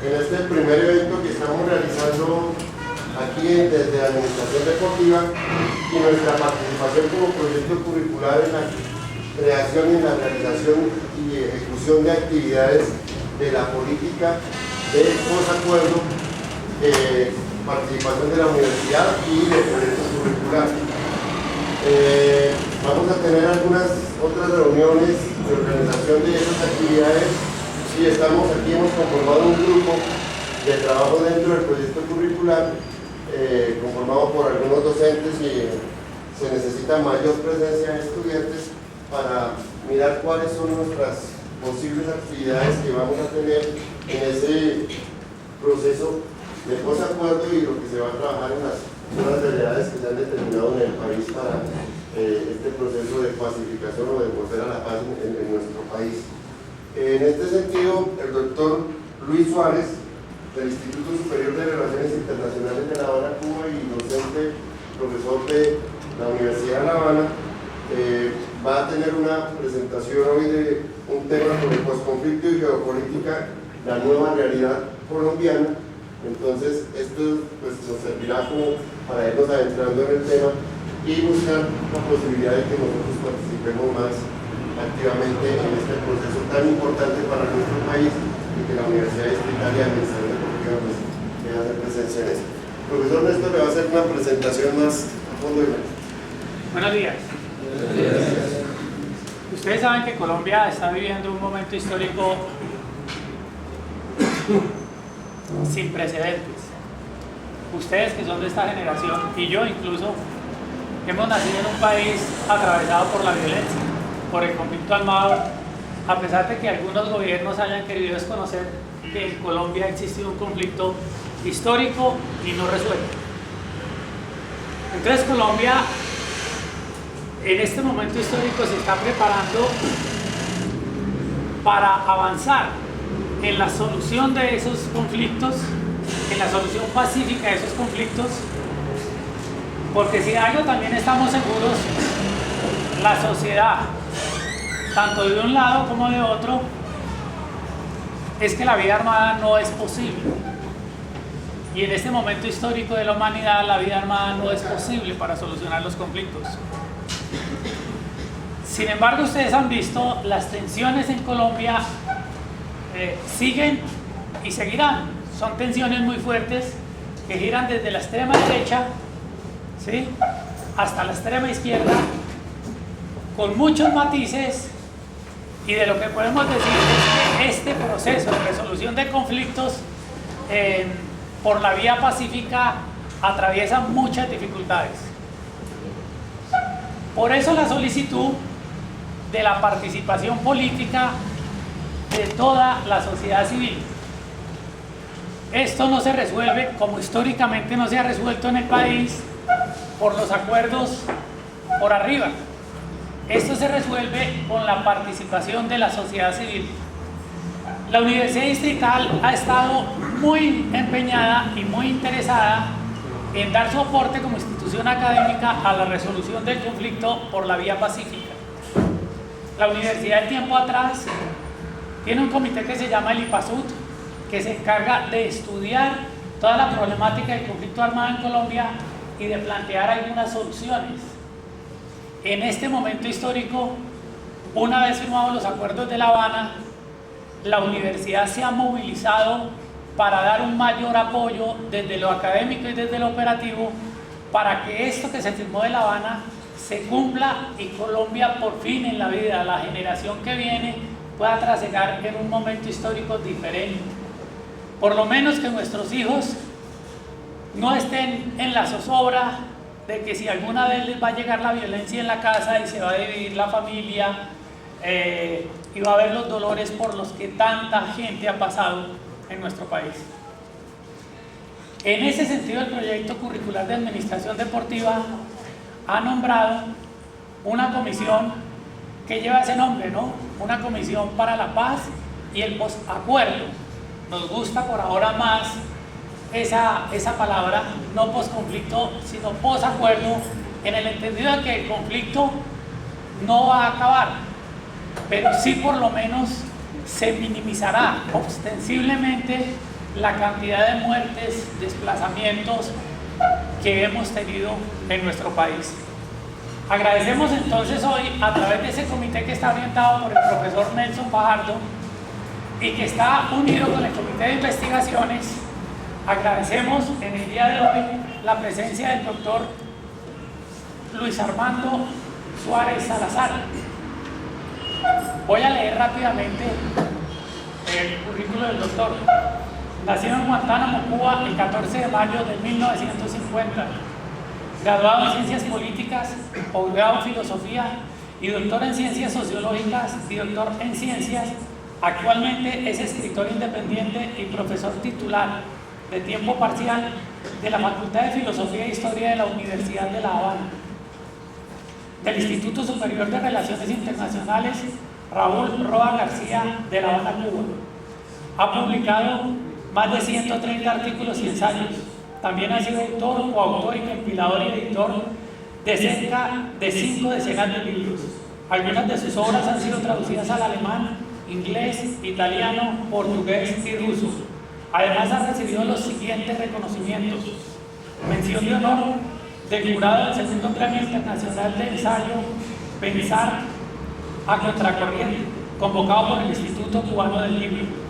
en este primer evento que estamos realizando aquí desde la Administración Deportiva y nuestra participación como proyecto curricular en la creación y en la realización y ejecución de actividades de la política de posacuerdo, participación de la universidad y de proyectos curriculares. Vamos a tener algunas otras reuniones de organización de esas actividades y estamos aquí, hemos conformado un grupo de trabajo dentro del proyecto curricular conformado por algunos docentes y se necesita mayor presencia de estudiantes para mirar cuáles son nuestras posibles actividades que vamos a tener en ese proceso de posacuerdo y lo que se va a trabajar en las nuevas realidades que se han determinado en el país para este proceso de pacificación o de volver a la paz en nuestro país. En este sentido, el doctor Luis Suárez, del Instituto Superior de Relaciones Internacionales de La Habana, Cuba, y docente, profesor de la Universidad de La Habana, va a tener una presentación hoy de un tema sobre posconflicto y geopolítica, la nueva realidad colombiana. Entonces, esto pues, nos servirá como para irnos adentrando en el tema y buscar la posibilidad de que nosotros participemos más activamente en este proceso tan importante para nuestro país y que la Universidad Distrital y Administración Deportiva pues, quiera hacer presencia en esto. El profesor Néstor le va a hacer una presentación más a fondo. Buenos días. Buenos días. Ustedes saben que Colombia está viviendo un momento histórico sin precedentes. Ustedes que son de esta generación, y yo incluso, hemos nacido en un país atravesado por la violencia, por el conflicto armado, a pesar de que algunos gobiernos hayan querido desconocer que en Colombia ha existido un conflicto histórico y no resuelto. Entonces Colombia en este momento histórico se está preparando para avanzar en la solución de esos conflictos, en la solución pacífica de esos conflictos, porque si de algo también estamos seguros, la sociedad, tanto de un lado como de otro, es que la vida armada no es posible. Y en este momento histórico de la humanidad, la vida armada no es posible para solucionar los conflictos. Sin embargo, ustedes han visto, las tensiones en Colombia siguen y seguirán. Son tensiones muy fuertes que giran desde la extrema derecha, ¿sí?, hasta la extrema izquierda, con muchos matices, y de lo que podemos decir es que este proceso de resolución de conflictos por la vía pacífica atraviesa muchas dificultades. Por eso la solicitud de la participación política de toda la sociedad civil. Esto no se resuelve, como históricamente no se ha resuelto en el país, por los acuerdos por arriba. Esto se resuelve con la participación de la sociedad civil. La Universidad Distrital ha estado muy empeñada y muy interesada en dar su aporte como institución académica a la resolución del conflicto por la vía pacífica. La universidad de tiempo atrás tiene un comité que se llama el IPASUT, que se encarga de estudiar toda la problemática del conflicto armado en Colombia y de plantear algunas soluciones. En este momento histórico, una vez firmados los acuerdos de La Habana, la universidad se ha movilizado para dar un mayor apoyo desde lo académico y desde lo operativo para que esto que se firmó de La Habana se cumpla y Colombia por fin en la vida, la generación que viene, pueda trasegar en un momento histórico diferente. Por lo menos que nuestros hijos no estén en la zozobra de que si alguna vez les va a llegar la violencia en la casa y se va a dividir la familia y va a haber los dolores por los que tanta gente ha pasado en nuestro país. En ese sentido, el proyecto curricular de administración deportiva ha nombrado una comisión que lleva ese nombre, ¿no? Una comisión para la paz y el posacuerdo. Nos gusta por ahora más esa palabra, no posconflicto, sino posacuerdo, en el entendido de que el conflicto no va a acabar, pero sí por lo menos se minimizará ostensiblemente la cantidad de muertes, desplazamientos que hemos tenido en nuestro país. Agradecemos entonces hoy, a través de ese comité que está orientado por el profesor Nelson Fajardo y que está unido con el comité de investigaciones, agradecemos en el día de hoy la presencia del doctor Luis Armando Suárez Salazar. Voy a leer rápidamente el currículo del doctor. Nacido en Guantánamo, Cuba, el 14 de mayo de 1950. Graduado en Ciencias Políticas, posgrado en Filosofía y doctor en Ciencias Sociológicas y doctor en Ciencias. Actualmente es escritor independiente y profesor titular de tiempo parcial de la Facultad de Filosofía e Historia de la Universidad de La Habana, del Instituto Superior de Relaciones Internacionales Raúl Roa García de La Habana, Cuba. Ha publicado más de 130 artículos y ensayos. También ha sido autor, coautor y compilador y editor de cerca de 5 decenas de libros. Algunas de sus obras han sido traducidas al alemán, inglés, italiano, portugués y ruso. Además ha recibido los siguientes reconocimientos: mención de honor del jurado del segundo Premio Internacional de Ensayo Pensar a Contracorriente, convocado por el Instituto Cubano del Libro.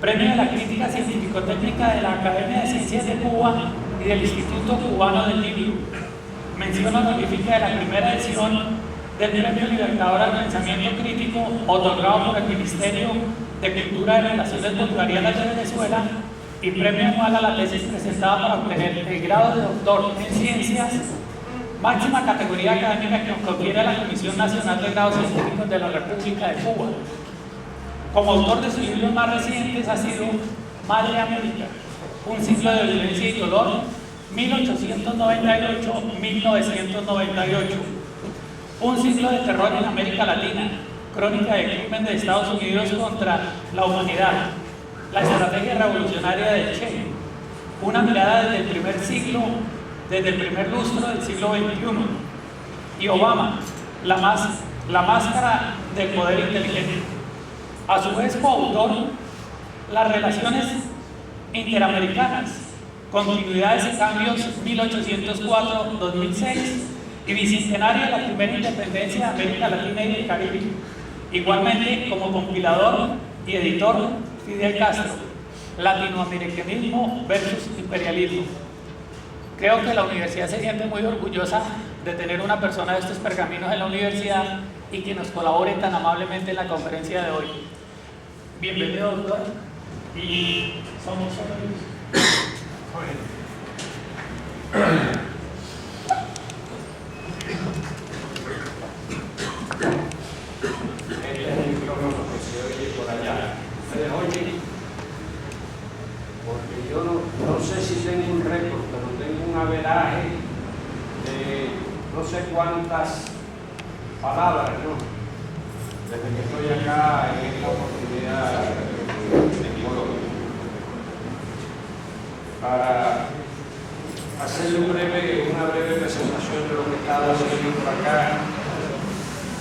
Premio de la Crítica Científico-Técnica de la Academia de Ciencias de Cuba y del Instituto Cubano del Libro. Mención honorífica de la primera edición del Premio Libertador al Pensamiento Crítico, otorgado por el Ministerio de Cultura y Relaciones Bolivarianas de Venezuela, y premio anual a la tesis presentada para obtener el grado de doctor en Ciencias, máxima categoría académica que confiere a la Comisión Nacional de Grados Científicos de la República de Cuba. Como autor de sus libros más recientes ha sido Madre América, un ciclo de violencia y dolor, 1898-1998, un ciclo de terror en América Latina, crónica de crimen de Estados Unidos contra la humanidad, la estrategia revolucionaria del Che, una mirada desde el primer siglo, desde el primer lustro del siglo XXI, y Obama, la máscara del poder inteligente. A su vez, coautor, las relaciones interamericanas, continuidades y cambios 1804-2006 y bicentenario de la primera independencia de América Latina y del Caribe. Igualmente, como compilador y editor, Fidel Castro, latinoamericanismo versus imperialismo. Creo que la universidad se siente muy orgullosa de tener una persona de estos pergaminos en la universidad y que nos colabore tan amablemente en la conferencia de hoy. Bienvenido, doctor. Y somos amigos. Este es el micrófono que se oye por allá. ¿Ustedes oyen? Porque yo no sé si tengo un récord, pero tengo un averaje de no sé cuántas palabras, ¿no? Desde que estoy acá en esta oportunidad de Colombia. Para hacerle una breve presentación de lo que está sucediendo por acá,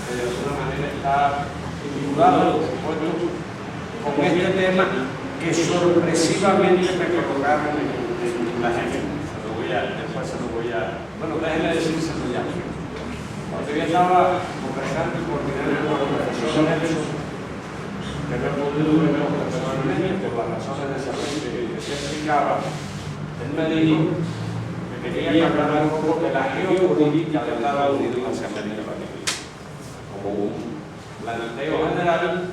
que de alguna manera está vinculado, por supuesto, con este tema que sorpresivamente me colocaron en la agenda. Después se lo voy a... Bueno, déjenme decírselo ya. Cuando yo estaba conversando y coordinando con el profesor Nelson, que no he podido verlo personalmente por las razones de salud que se explicaba, él me dijo que quería hablar un poco de la geopolítica de Estados Unidos hacia América Latina, como un planteo general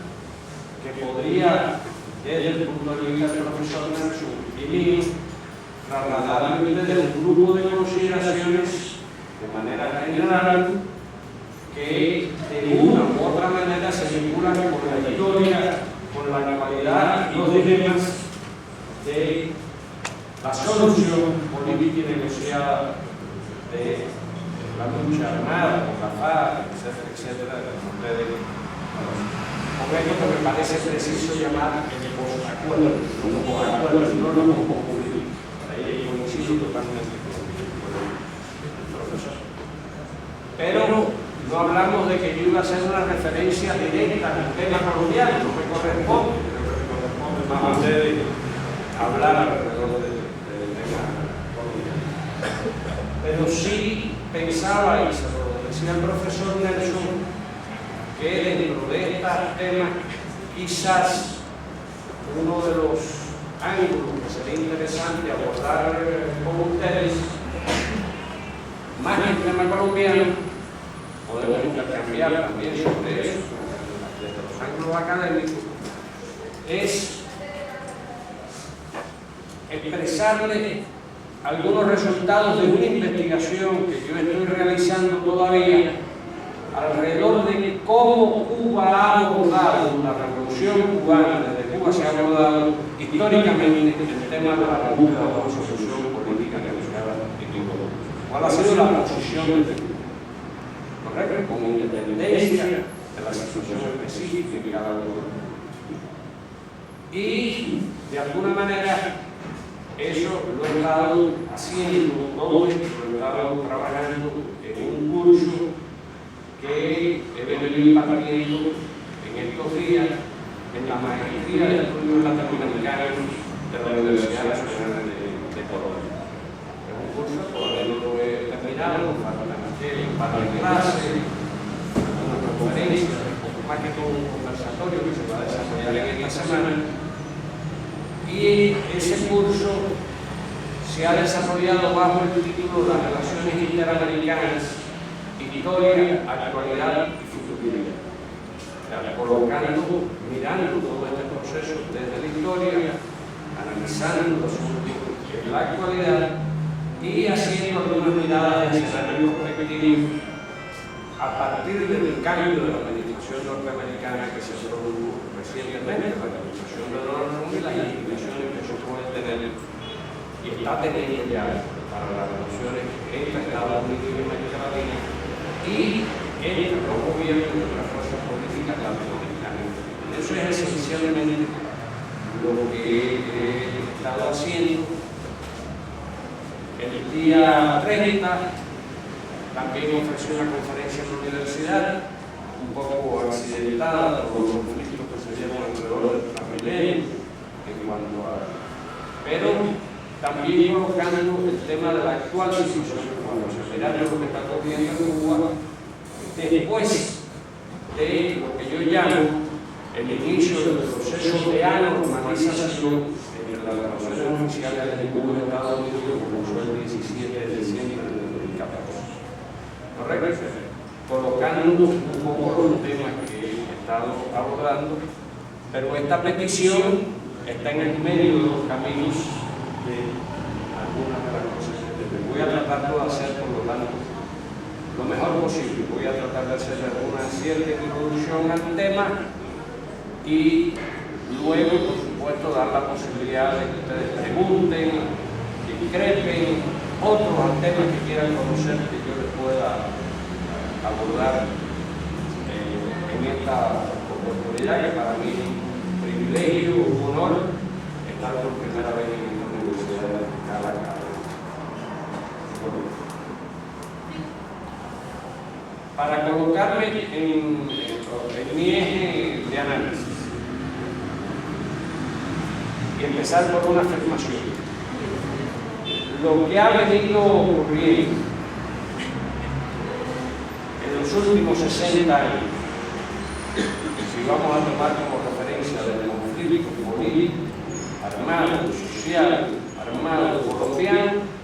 que podría, desde el punto de vista del profesor Nelson y mío, trasladarle desde un grupo de consideraciones de manera general que de una u otra manera se vinculan con la historia, con la actualidad y los dilemas de la solución política y negociada de la lucha armada, con la FARC, etcétera, etcétera, con esto que me parece preciso llamar el posacuerdo, no lo populismo. Ahí coincido totalmente con el profesor. Pero no hablamos de que yo iba a hacer una referencia directa al tema colombiano, no me corresponde, creo que me corresponde más a ustedes hablar alrededor del tema colombiano. Pero sí pensaba, y se lo decía el profesor Nelson, que dentro de estos temas quizás uno de los ángulos que sería interesante abordar con ustedes, más que el tema colombiano, podemos intercambiar también sobre eso, desde los ángulos académicos, es expresarle algunos resultados de una investigación que yo estoy realizando todavía alrededor de cómo Cuba ha abordado la revolución cubana, desde Cuba se ha abordado históricamente el tema de la búsqueda de una solución política negociada en Cuba. ¿Cuál ha sido la posición de Cuba? ¿Correcto? Con independencia de la situación específica en cada uno. Y de alguna manera eso lo he estado haciendo, lo he estado trabajando en un curso que he venido impartiendo en estos días en la maestría de estudios latinoamericanos de la Universidad Nacional de Colombia. Es un curso todavía no lo he terminado, faltan un par de clases, algunas conferencias, más que todo un conversatorio que se va a desarrollar en esta semana. Y ese curso se ha desarrollado bajo el título de las relaciones interamericanas, historia, actualidad y futuridad. O sea, colocando, mirando todo este proceso desde la historia, analizando los asuntos en la actualidad y haciendo algunas miradas de escenario prospectivo a partir del cambio de la administración norteamericana que se produjo recientemente, la administración de Donald Trump y las implicaciones que eso puede tener y está teniendo ya para las relaciones entre Estados Unidos y América Latina y entre los gobiernos y otras fuerzas políticas latinoamericanas. Eso es esencialmente lo que he estado haciendo. El día 30 también ofrecí una conferencia en la universidad, un poco accidentada por los conflictos que se dieron alrededor del Transmilenio, pero también colocando el tema de la actual situación cubana, mirando lo que está ocurriendo en Cuba, después de lo que yo llamo el inicio del proceso de anormalización entre las relaciones oficiales de Cuba y Estados Unidos, que comenzó el 17 de diciembre de 2014. ¿Correcto? Colocando un poco los temas que he estado abordando, pero esta petición está en el medio de los caminos de algunas de las cosas que voy a tratar de hacer, por lo tanto, lo mejor posible. Voy a tratar de hacer una cierta introducción al tema y luego, por supuesto, dar la posibilidad de que ustedes pregunten, discrepen, otros temas que quieran conocer que yo les pueda abordar en esta oportunidad, que para mí es un privilegio, un honor estar por primera vez en esta universidad de Caracas. Para colocarme en mi eje de análisis y empezar por una afirmación. Lo que ha venido ocurriendo en los últimos 60 años, si vamos a tomar como referencia del conflicto político, armado, social, armado, colombiano,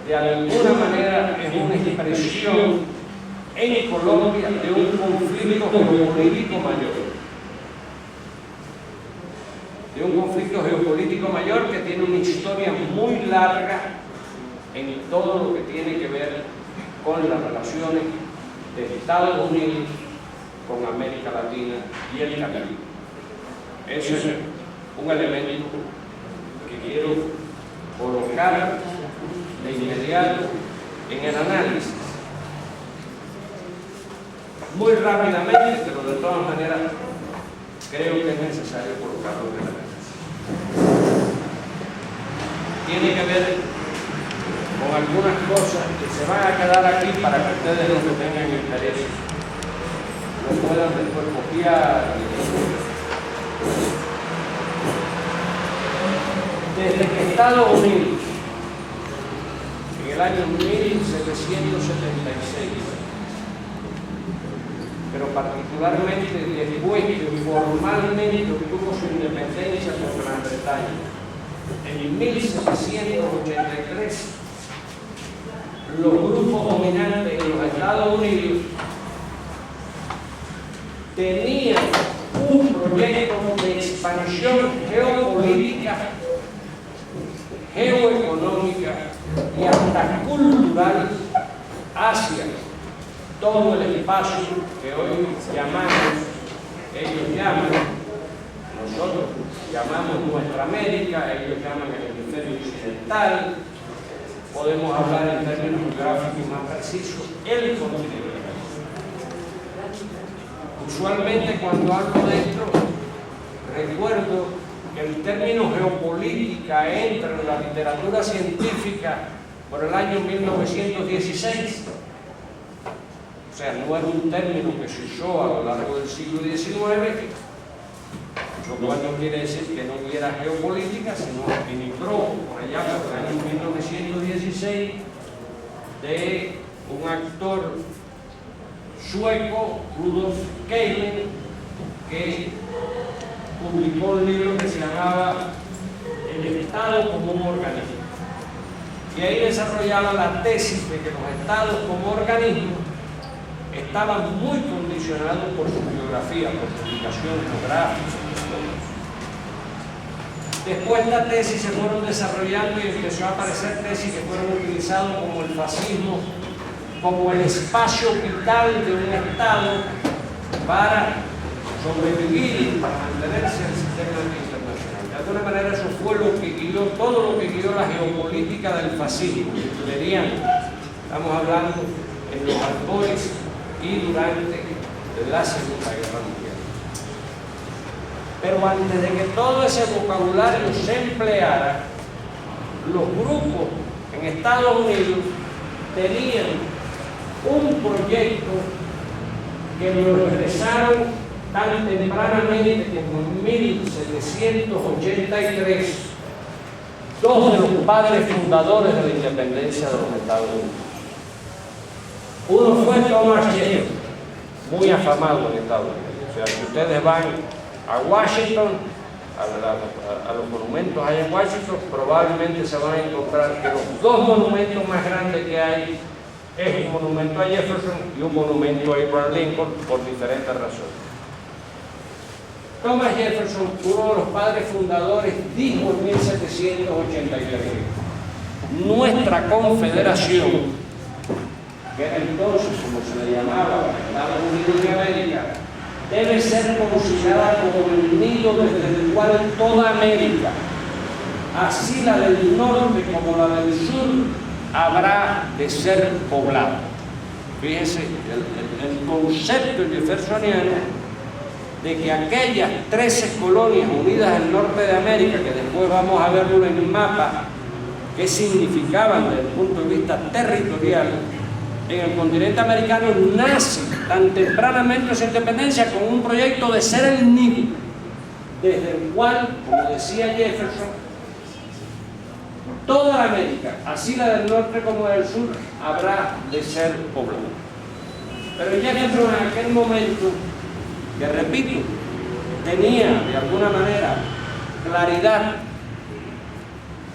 de alguna manera es una expresión en Colombia de un conflicto geopolítico mayor. De un conflicto geopolítico mayor que tiene una historia muy larga en todo lo que tiene que ver con las relaciones de Estados Unidos con América Latina y el Caribe. Ese es un elemento que quiero colocar de inmediato en el análisis. Muy rápidamente, pero de todas maneras creo que es necesario colocarlo en el análisis. Tiene que ver con algunas cosas que se van a quedar aquí para que ustedes, los que tengan interés, lo puedan después copiar. Desde que Estados Unidos, en el año 1776, pero particularmente después que formalmente obtuvo su independencia por Gran Bretaña, en 1783, los grupos dominantes en los Estados Unidos tenían un proyecto de expansión geopolítica, geoeconómica y hasta cultural hacia todo el espacio que hoy llamamos, ellos llaman, nosotros llamamos nuestra América, ellos llaman el hemisferio occidental, podemos hablar en términos geográficos más precisos, el continente. Usualmente cuando hablo de esto, recuerdo que el término geopolítica entra en la literatura científica por el año 1916. O sea, no era un término que se usó a lo largo del siglo XIX, lo cual no quiere decir que no hubiera geopolítica, sino que entró por allá por el año 1916 de un actor sueco, Rudolf Keilen, que publicó un libro que se llamaba El Estado como un organismo. Y ahí desarrollaba la tesis de que los estados como organismos estaban muy condicionados por su geografía, por su ubicación geográfica. Después la tesis se fueron desarrollando y empezó a aparecer tesis que fueron utilizadas como el fascismo, como el espacio vital de un Estado para sobrevivir y para mantenerse en el sistema internacional. De alguna manera eso fue lo que guió, todo lo que guió la geopolítica del fascismo hitleriano. Estamos hablando en los albores y durante la Segunda Guerra Mundial. Pero antes de que todo ese vocabulario se empleara, los grupos en Estados Unidos tenían un proyecto que lo expresaron tan tempranamente como en 1783 dos de los padres fundadores de la independencia de los Estados Unidos. Uno fue Thomas Jefferson, muy afamado en Estados Unidos. O sea, si ustedes van a Washington, a los monumentos allá en Washington, probablemente se van a encontrar que los dos monumentos más grandes que hay es un monumento a Jefferson y un monumento a Abraham Lincoln por diferentes razones. Thomas Jefferson, uno de los padres fundadores, dijo en 1783: nuestra confederación, que era entonces como se le llamaba Estados Unidos de América, debe ser considerada como el nido desde el cual toda América, así la del norte como la del sur, habrá de ser poblada. Fíjense, el concepto jeffersoniano de que aquellas 13 colonias unidas al norte de América, que después vamos a verlo en el mapa, qué significaban desde el punto de vista territorial, en el continente americano nace tan tempranamente su independencia con un proyecto de ser el nido, desde el cual, como decía Jefferson, toda la América, así la del norte como la del sur, habrá de ser poblada. Pero Jefferson en aquel momento, que repito, tenía de alguna manera claridad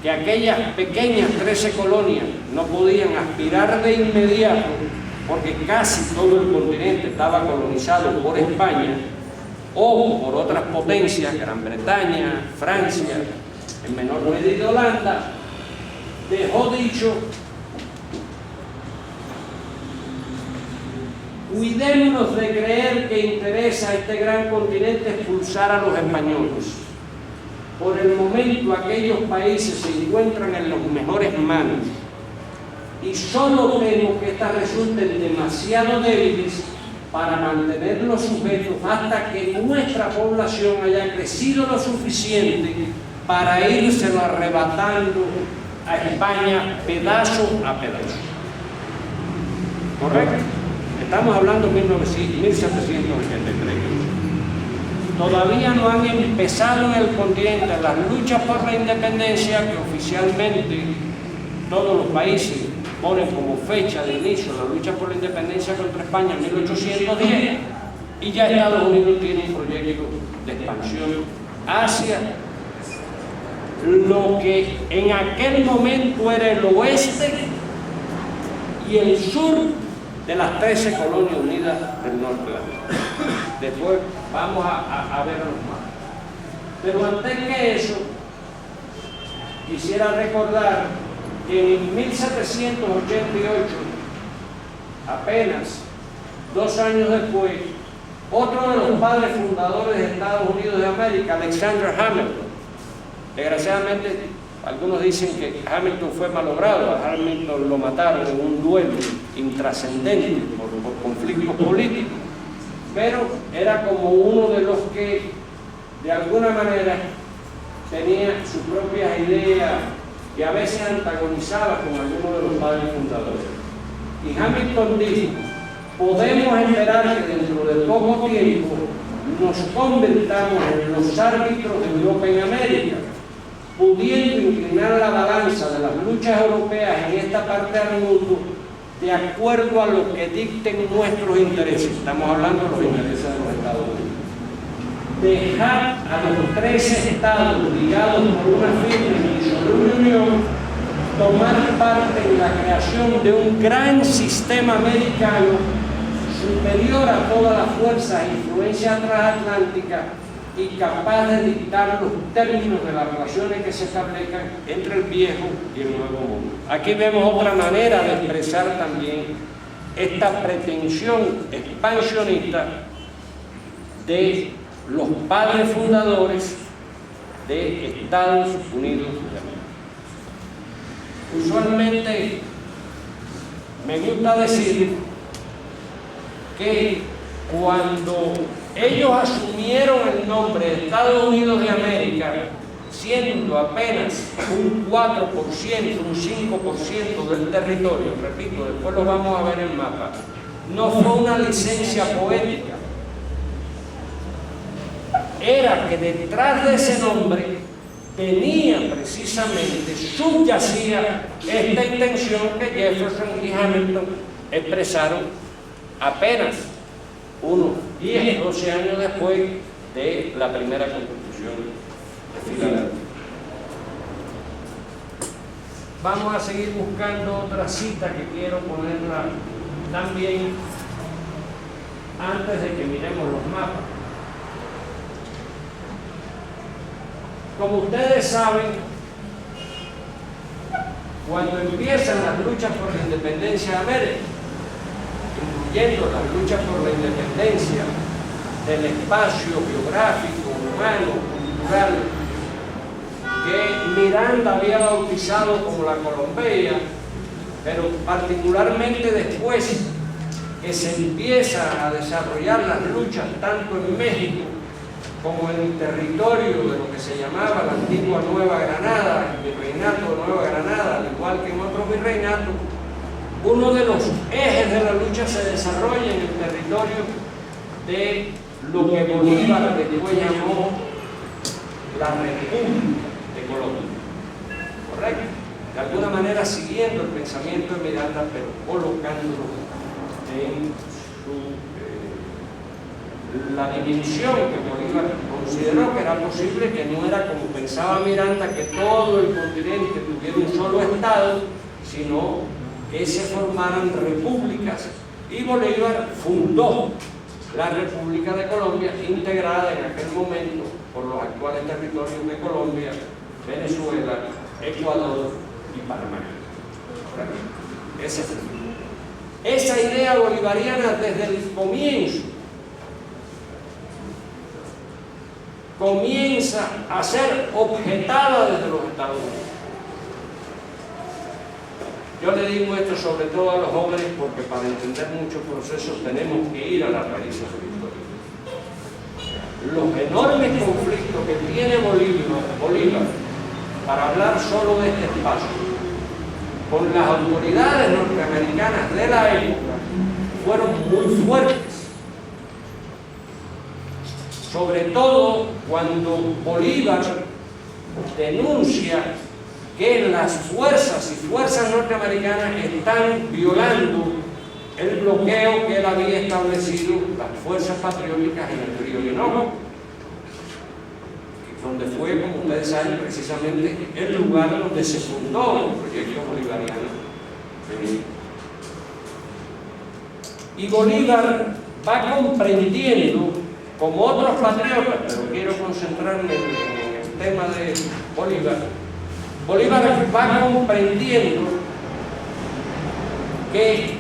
que aquellas pequeñas 13 colonias no podían aspirar de inmediato, porque casi todo el continente estaba colonizado por España o por otras potencias, Gran Bretaña, Francia, en menor medida Holanda, dejó dicho: cuidémonos de creer que interesa a este gran continente expulsar a los españoles. Por el momento aquellos países se encuentran en las mejores manos y solo temo que éstas resulten demasiado débiles para mantenerlos sujetos hasta que nuestra población haya crecido lo suficiente para írselo arrebatando a España pedazo a pedazo. ¿Correcto? Estamos hablando de 1783. todavía no han empezado en el continente las luchas por la independencia que oficialmente todos los países ponen como fecha de inicio la lucha por la independencia contra España en 1810, y ya Estados Unidos tiene un proyecto de expansión hacia lo que en aquel momento era el oeste y el sur de las 13 colonias unidas del norte de América. Después vamos a ver los mapas. Pero antes que eso, quisiera recordar que en 1788, apenas 2 años después, otro de los padres fundadores de Estados Unidos de América, Alexander Hamilton, desgraciadamente algunos dicen que Hamilton fue malogrado, a Hamilton lo mataron en un duelo intrascendente por conflictos políticos, pero era como uno de los que de alguna manera tenía sus propias ideas y a veces antagonizaba con algunos de los padres fundadores. Y Hamilton dijo: podemos esperar que dentro de poco tiempo nos convirtamos en los árbitros de Europa en América, pudiendo inclinar la balanza de las luchas europeas en esta parte del mundo de acuerdo a lo que dicten nuestros intereses. Estamos hablando de los intereses de los Estados Unidos. Dejar a los 13 estados ligados por una firme y indisoluble unión tomar parte en la creación de un gran sistema americano superior a todas las fuerzas e influencias transatlánticas y capaz de dictar los términos de las relaciones que se establezcan entre el viejo y el nuevo mundo. Aquí vemos otra manera de expresar también esta pretensión expansionista de los padres fundadores de Estados Unidos de América. Usualmente me gusta decir que cuando ellos asumieron el nombre de Estados Unidos de América, siendo apenas un 4%, un 5% del territorio, repito, después lo vamos a ver en el mapa, no fue una licencia poética. Era que detrás de ese nombre tenía precisamente, subyacía esta intención que Jefferson y Hamilton expresaron apenas unos 10, 12 años después de la primera Constitución de Filadelfia. Vamos a seguir buscando otra cita que quiero ponerla también antes de que miremos los mapas. Como ustedes saben, cuando empiezan las luchas por la independencia de América, incluyendo las luchas por la independencia del espacio geográfico, humano, cultural, que Miranda había bautizado como la Colombia, pero particularmente después que se empieza a desarrollar las luchas tanto en México como en el territorio de lo que se llamaba la antigua Nueva Granada, el virreinato de Nueva Granada, al igual que en otros virreinatos, uno de los ejes de la lucha se desarrolla en el territorio de lo que Bolívar después llamó la República de Colombia. ¿Correcto? De alguna manera siguiendo el pensamiento de Miranda, pero colocándolo en la división que Bolívar consideró que era posible, que no era como pensaba Miranda, que todo el continente tuviera un solo estado, sino que se formaran repúblicas, y Bolívar fundó la República de Colombia, integrada en aquel momento por los actuales territorios de Colombia, Venezuela, Ecuador y Panamá. Esa idea bolivariana desde el comienzo comienza a ser objetada desde los Estados Unidos. Yo le digo esto sobre todo a los jóvenes porque para entender muchos procesos tenemos que ir a las raíces de la historia. Los enormes conflictos que tiene Bolívar, para hablar solo de este espacio, con las autoridades norteamericanas de la época, fueron muy fuertes. sobre todo cuando Bolívar denuncia que las fuerzas norteamericanas están violando el bloqueo que él había establecido, las fuerzas patrióticas en el río Orinoco, donde fue, como ustedes saben, precisamente el lugar donde se fundó el proyecto bolivariano. Y Bolívar va comprendiendo, como otros patriotas, pero quiero concentrarme en el tema de Bolívar, Bolívar va comprendiendo que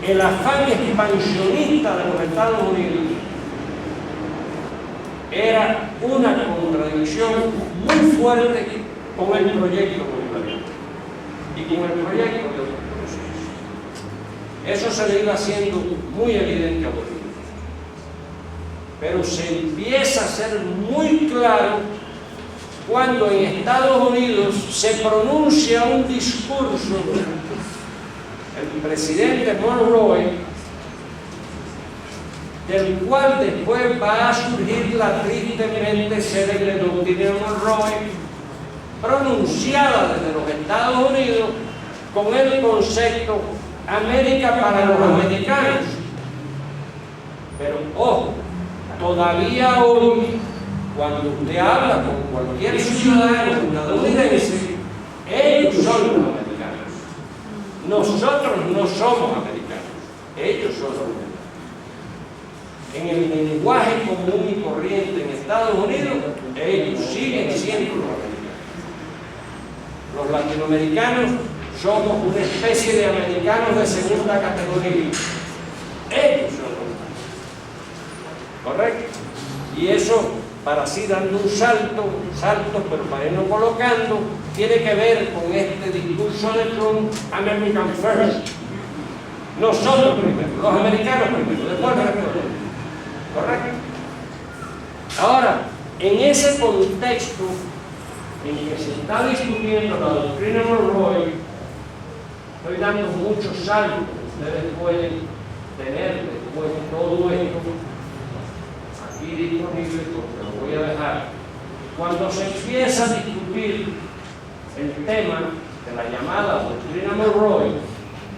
el afán expansionista de los Estados Unidos era una contradicción muy fuerte con el proyecto bolivariano y con el proyecto de otros procesos. Eso se le iba haciendo muy evidente a Bolívar. Pero se empieza a ser muy claro cuando en Estados Unidos se pronuncia un discurso, el presidente Monroe, del cual después va a surgir la tristemente célebre doctrina Monroe, pronunciada desde los Estados Unidos con el concepto América para los americanos. Pero ojo, todavía hoy, cuando usted habla con cualquier ciudadano estadounidense, ellos son los americanos. Nosotros no somos americanos, ellos son los americanos. En el lenguaje común y corriente en Estados Unidos, ellos siguen siendo los americanos. Los latinoamericanos somos una especie de americanos de segunda categoría. Ellos son los americanos. ¿Correcto? Y eso, para así dando un salto, pero para irnos colocando, tiene que ver con este discurso de Trump, American First. Nosotros primero, los americanos primero, después el resto. ¿Correcto? Ahora, en ese contexto en que se está discutiendo la doctrina Monroe, estoy dando muchos saltos que ustedes pueden tener después de todo esto aquí disponible, porque lo voy a dejar. Cuando se empieza a discutir el tema de la llamada doctrina Monroe,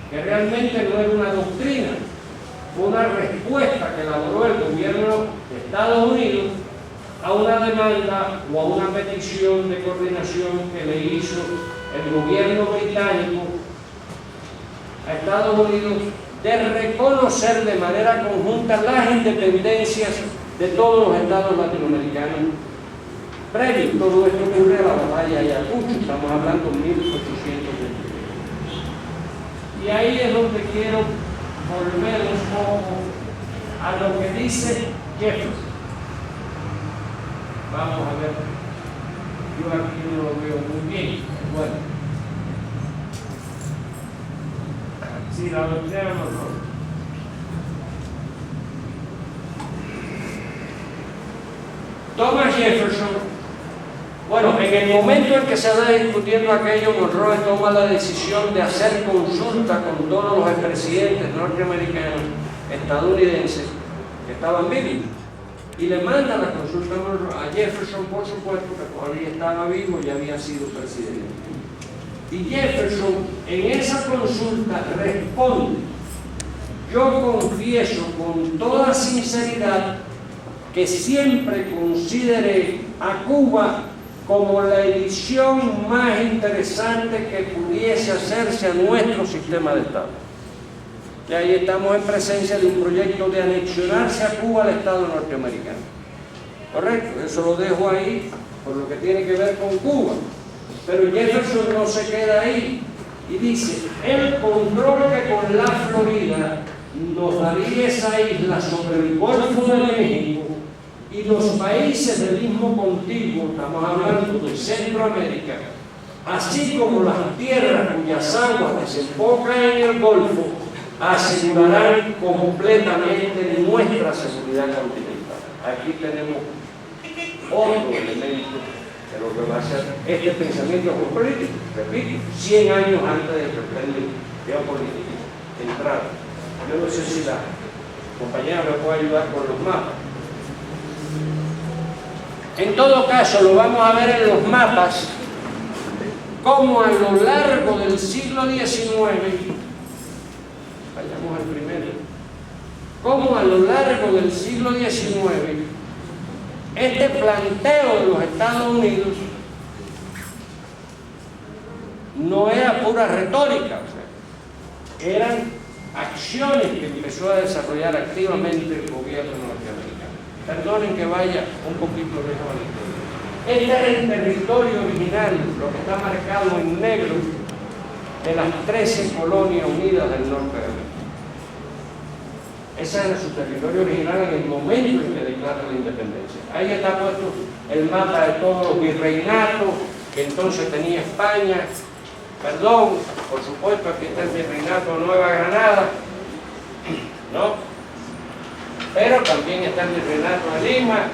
que realmente no era una doctrina, fue una respuesta que elaboró el gobierno de Estados Unidos a una demanda o a una petición de coordinación que le hizo el gobierno británico a Estados Unidos de reconocer de manera conjunta las independencias de todos los estados latinoamericanos. Previo todo esto ocurre a la batalla de Ayacucho, estamos hablando de 1823. Y ahí es donde quiero volver un poco a lo que dice Jefferson. Vamos a ver, yo aquí no lo veo muy bien. Bueno, si la doctrina Monroe. Thomas Jefferson, bueno, en el momento en que se va discutiendo aquello, Monroe toma la decisión de hacer consulta con todos los expresidentes norteamericanos, estadounidenses, que estaban vivos, y le manda la consulta a Jefferson, por supuesto, que todavía estaba vivo y había sido presidente. Y Jefferson en esa consulta responde: yo confieso con toda sinceridad que siempre consideré a Cuba como la edición más interesante que pudiese hacerse a nuestro sistema de Estado. Y ahí estamos en presencia de un proyecto de anexionarse a Cuba al Estado norteamericano. ¿Correcto? Eso lo dejo ahí por lo que tiene que ver con Cuba. Pero Jefferson no se queda ahí y dice: el control que con la Florida nos daría esa isla sobre el Golfo de México y los países del Istmo Contiguo, estamos hablando de Centroamérica, así como las tierras cuyas aguas desembocan en el Golfo, asegurarán completamente nuestra seguridad continental. Aquí tenemos otro elemento de lo que va a ser este pensamiento geopolítico. Repito, 100 años antes de que el plan geopolítico entrara. Yo no sé si la compañera me puede ayudar con los mapas. En todo caso, lo vamos a ver en los mapas, como a lo largo del siglo XIX, vayamos al primero, como a lo largo del siglo XIX, este planteo de los Estados Unidos no era pura retórica, o sea, eran acciones que empezó a desarrollar activamente el gobierno norteamericano. Perdonen que vaya un poquito lejos de la historia. Este era el territorio original, lo que está marcado en negro, de las 13 colonias unidas del norte de América. Ese era su territorio original en el momento en que declara la independencia. Ahí está puesto el mapa de todos los virreinatos que entonces tenía España. Perdón, por supuesto, aquí está el virreinato de Nueva Granada, ¿no? Pero también está el virreinato de Lima,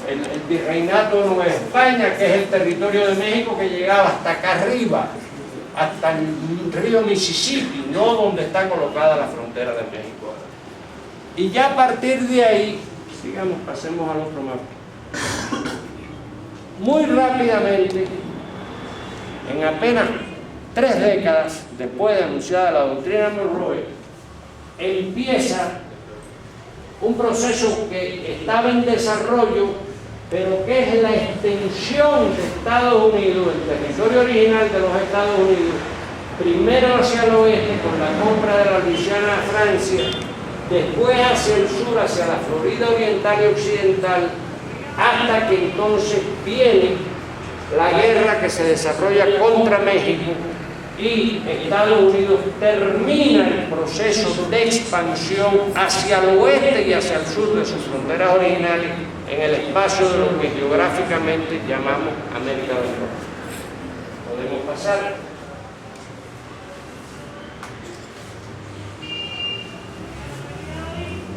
el virreinato de Nueva España, que es el territorio de México que llegaba hasta acá arriba, hasta el río Mississippi, no donde está colocada la frontera de México. Y ya a partir de ahí, sigamos, pasemos al otro mapa. Muy rápidamente, en apenas 3 décadas después de anunciada la doctrina Monroe, empieza un proceso que estaba en desarrollo, pero que es la extensión de Estados Unidos, el territorio original de los Estados Unidos, primero hacia el oeste con la compra de la Luisiana a Francia, después hacia el sur, hacia la Florida oriental y occidental, hasta que entonces viene la guerra que se desarrolla contra México y Estados Unidos termina el proceso de expansión hacia el oeste y hacia el sur de sus fronteras originales en el espacio de lo que geográficamente llamamos América del Norte. Podemos pasar.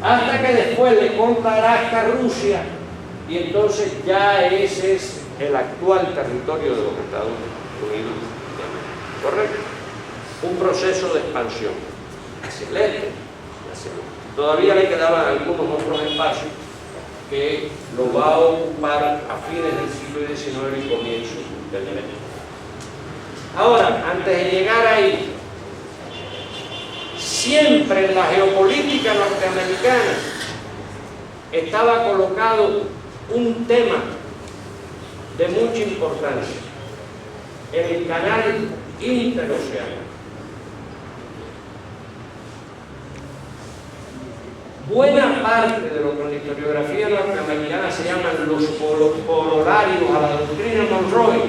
Hasta que después le compra Alaska a Rusia y entonces ya ese es el actual territorio de los Estados Unidos. ¿Correcto? Un proceso de expansión hacia el este, hacia el oeste. Todavía le quedaban algunos otros espacios que lo va a ocupar a fines del siglo XIX y comienzo del XX. Ahora, antes de llegar ahí, siempre en la geopolítica norteamericana estaba colocado un tema de mucha importancia: el canal interoceánico. Buena parte de lo que en la historiografía norteamericana se llaman los corolarios a la doctrina Monroe,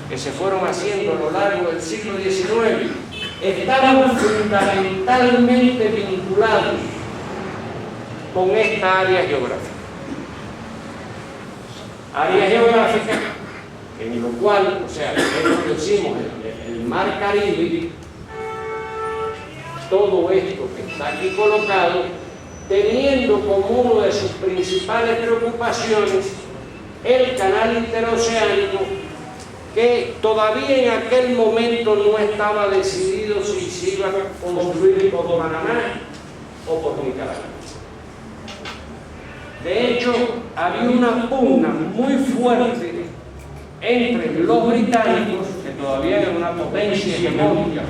que se fueron haciendo a lo largo del siglo XIX, estaban fundamentalmente vinculados con esta área geográfica. Área geográfica en lo cual, o sea, es lo que decimos, el mar Caribe, todo esto que está aquí colocado, teniendo como una de sus principales preocupaciones el canal interoceánico, que todavía en aquel momento no estaba decidido si se iba a construir por Panamá o por Nicaragua. De hecho, había una pugna muy fuerte entre los británicos, que todavía era una potencia hegemónica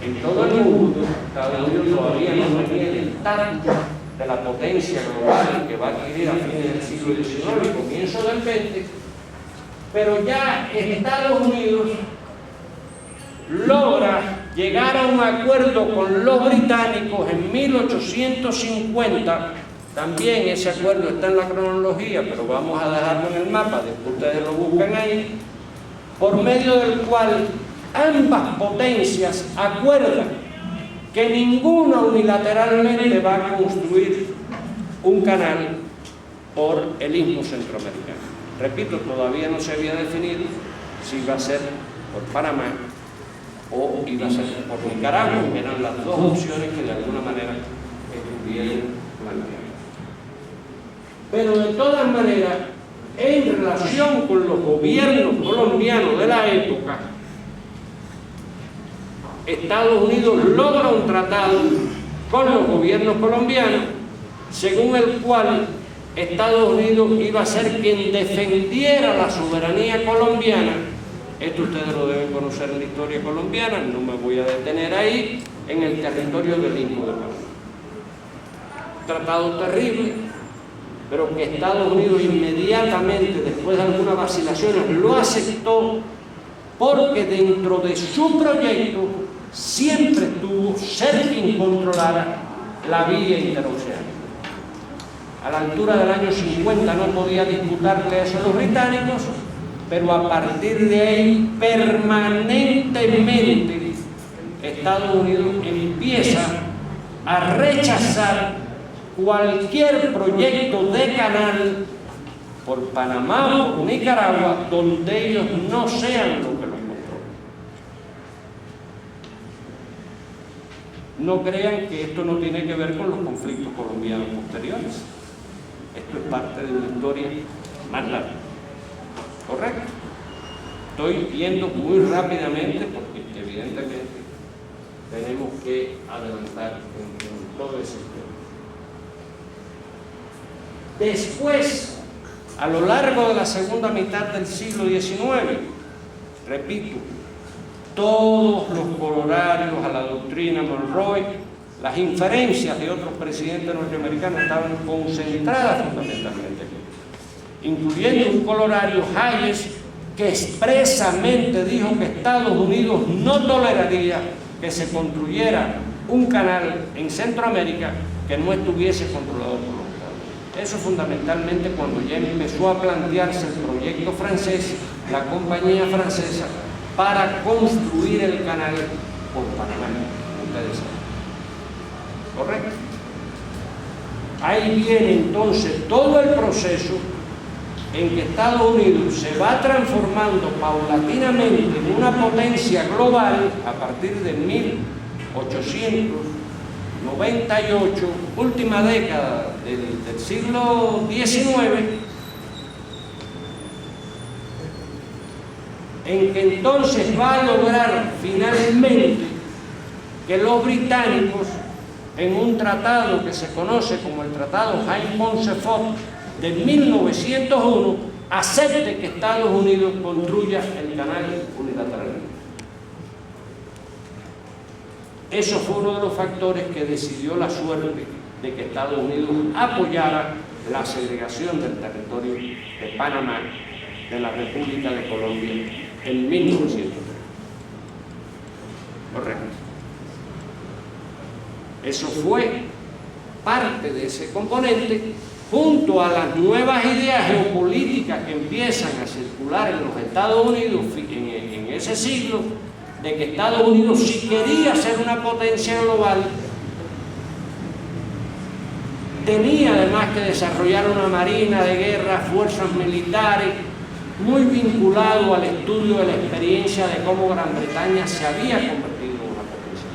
en todo el mundo. Estados Unidos todavía no tenía el estatus de la potencia global que va a adquirir a fines del siglo XIX y comienzo del XX, pero ya Estados Unidos logra llegar a un acuerdo con los británicos en 1850. También ese acuerdo está en la cronología, pero vamos a dejarlo en el mapa, después ustedes lo buscan ahí, por medio del cual ambas potencias acuerdan que ninguna unilateralmente va a construir un canal por el Istmo Centroamericano. Repito, todavía no se había definido si iba a ser por Panamá o iba a ser por Nicaragua, que eran las dos opciones que de alguna manera estuvieron planteadas. Pero de todas maneras, en relación con los gobiernos colombianos de la época, Estados Unidos logra un tratado con los gobiernos colombianos, según el cual Estados Unidos iba a ser quien defendiera la soberanía colombiana. Esto ustedes lo deben conocer en la historia colombiana, no me voy a detener ahí, en el territorio del Istmo de Panamá. Tratado terrible, pero que Estados Unidos inmediatamente, después de algunas vacilaciones, lo aceptó, porque dentro de su proyecto siempre estuvo ser quien controlara la vía interoceánica. A la altura del año 50 no podía disputarle eso a los británicos, pero a partir de ahí permanentemente Estados Unidos empieza a rechazar cualquier proyecto de canal por Panamá o por Nicaragua donde ellos no sean los que los controlen. No crean que esto no tiene que ver con los conflictos colombianos posteriores. Esto es parte de una historia más larga. ¿Correcto? Estoy viendo muy rápidamente porque evidentemente tenemos que adelantar en todo ese tema. Después, a lo largo de la segunda mitad del siglo XIX, repito, todos los corolarios a la doctrina Monroe, las inferencias de otros presidentes norteamericanos estaban concentradas fundamentalmente aquí, incluyendo un colorario, Hayes, que expresamente dijo que Estados Unidos no toleraría que se construyera un canal en Centroamérica que no estuviese controlado por los Estados Unidos. Eso fundamentalmente cuando ya empezó a plantearse el proyecto francés, la compañía francesa, para construir el canal por Panamá, ustedes saben. ¿Correcto? Ahí viene entonces todo el proceso en que Estados Unidos se va transformando paulatinamente en una potencia global a partir de 1898, última década del siglo XIX, en que entonces va a lograr finalmente que los británicos, en un tratado que se conoce como el Tratado Jaime-Ponsonby de 1901, acepte que Estados Unidos construya el canal unilateralmente. Eso fue uno de los factores que decidió la suerte de que Estados Unidos apoyara la segregación del territorio de Panamá de la República de Colombia en 1903. Correcto. Eso fue parte de ese componente, junto a las nuevas ideas geopolíticas que empiezan a circular en los Estados Unidos en ese siglo, de que Estados Unidos, si quería ser una potencia global, tenía además que desarrollar una marina de guerra, fuerzas militares, muy vinculado al estudio de la experiencia de cómo Gran Bretaña se había convertido en una potencia.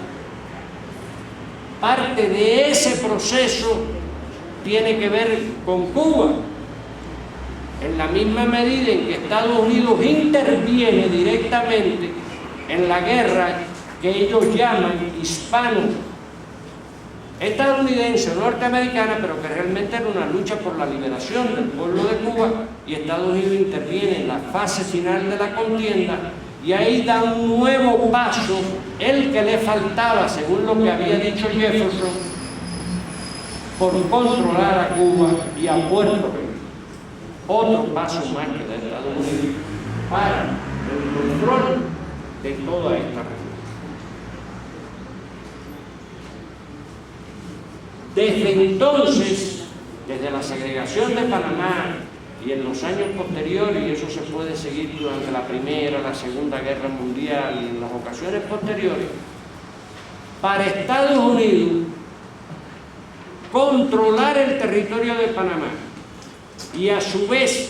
Parte de ese proceso tiene que ver con Cuba, en la misma medida en que Estados Unidos interviene directamente en la guerra que ellos llaman hispano-estadounidense o norteamericana, pero que realmente era una lucha por la liberación del pueblo de Cuba, y Estados Unidos interviene en la fase final de la contienda, y ahí da un nuevo paso, el que le faltaba, según lo que había dicho Jefferson, por controlar a Cuba y a Puerto Rico. Otro paso más que da Estados Unidos para el control de toda esta región. Desde entonces, desde la segregación de Panamá y en los años posteriores, y eso se puede seguir durante la Primera, la Segunda Guerra Mundial y en las ocasiones posteriores, para Estados Unidos controlar el territorio de Panamá y a su vez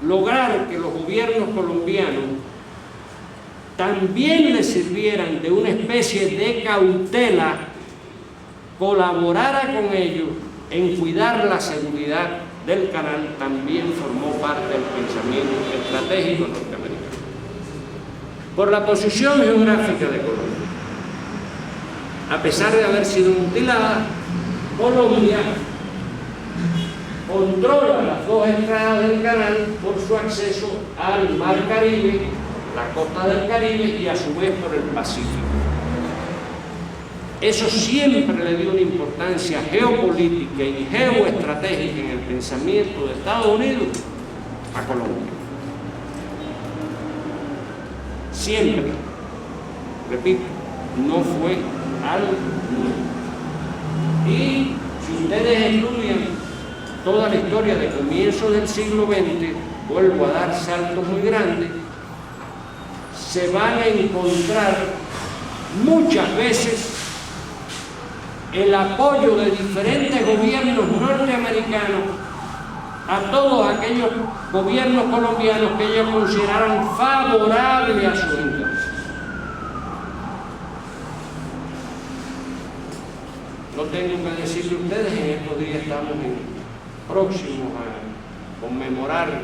lograr que los gobiernos colombianos también le sirvieran de una especie de cautela, colaborara con ellos en cuidar la seguridad del canal, también formó parte del pensamiento estratégico norteamericano. Por la posición geográfica de Colombia, a pesar de haber sido mutilada, Colombia controla las dos entradas del canal por su acceso al Mar Caribe, la costa del Caribe y a su vez por el Pacífico. Eso siempre le dio una importancia geopolítica y geoestratégica en el pensamiento de Estados Unidos a Colombia. Siempre, repito, no fue algo nuevo. Y si ustedes estudian toda la historia de comienzos del siglo XX, vuelvo a dar saltos muy grandes, se van a encontrar muchas veces el apoyo de diferentes gobiernos norteamericanos a todos aquellos gobiernos colombianos que ellos consideraran favorables a sus intereses. No tengo que decirle a ustedes, en estos días estamos próximos a conmemorar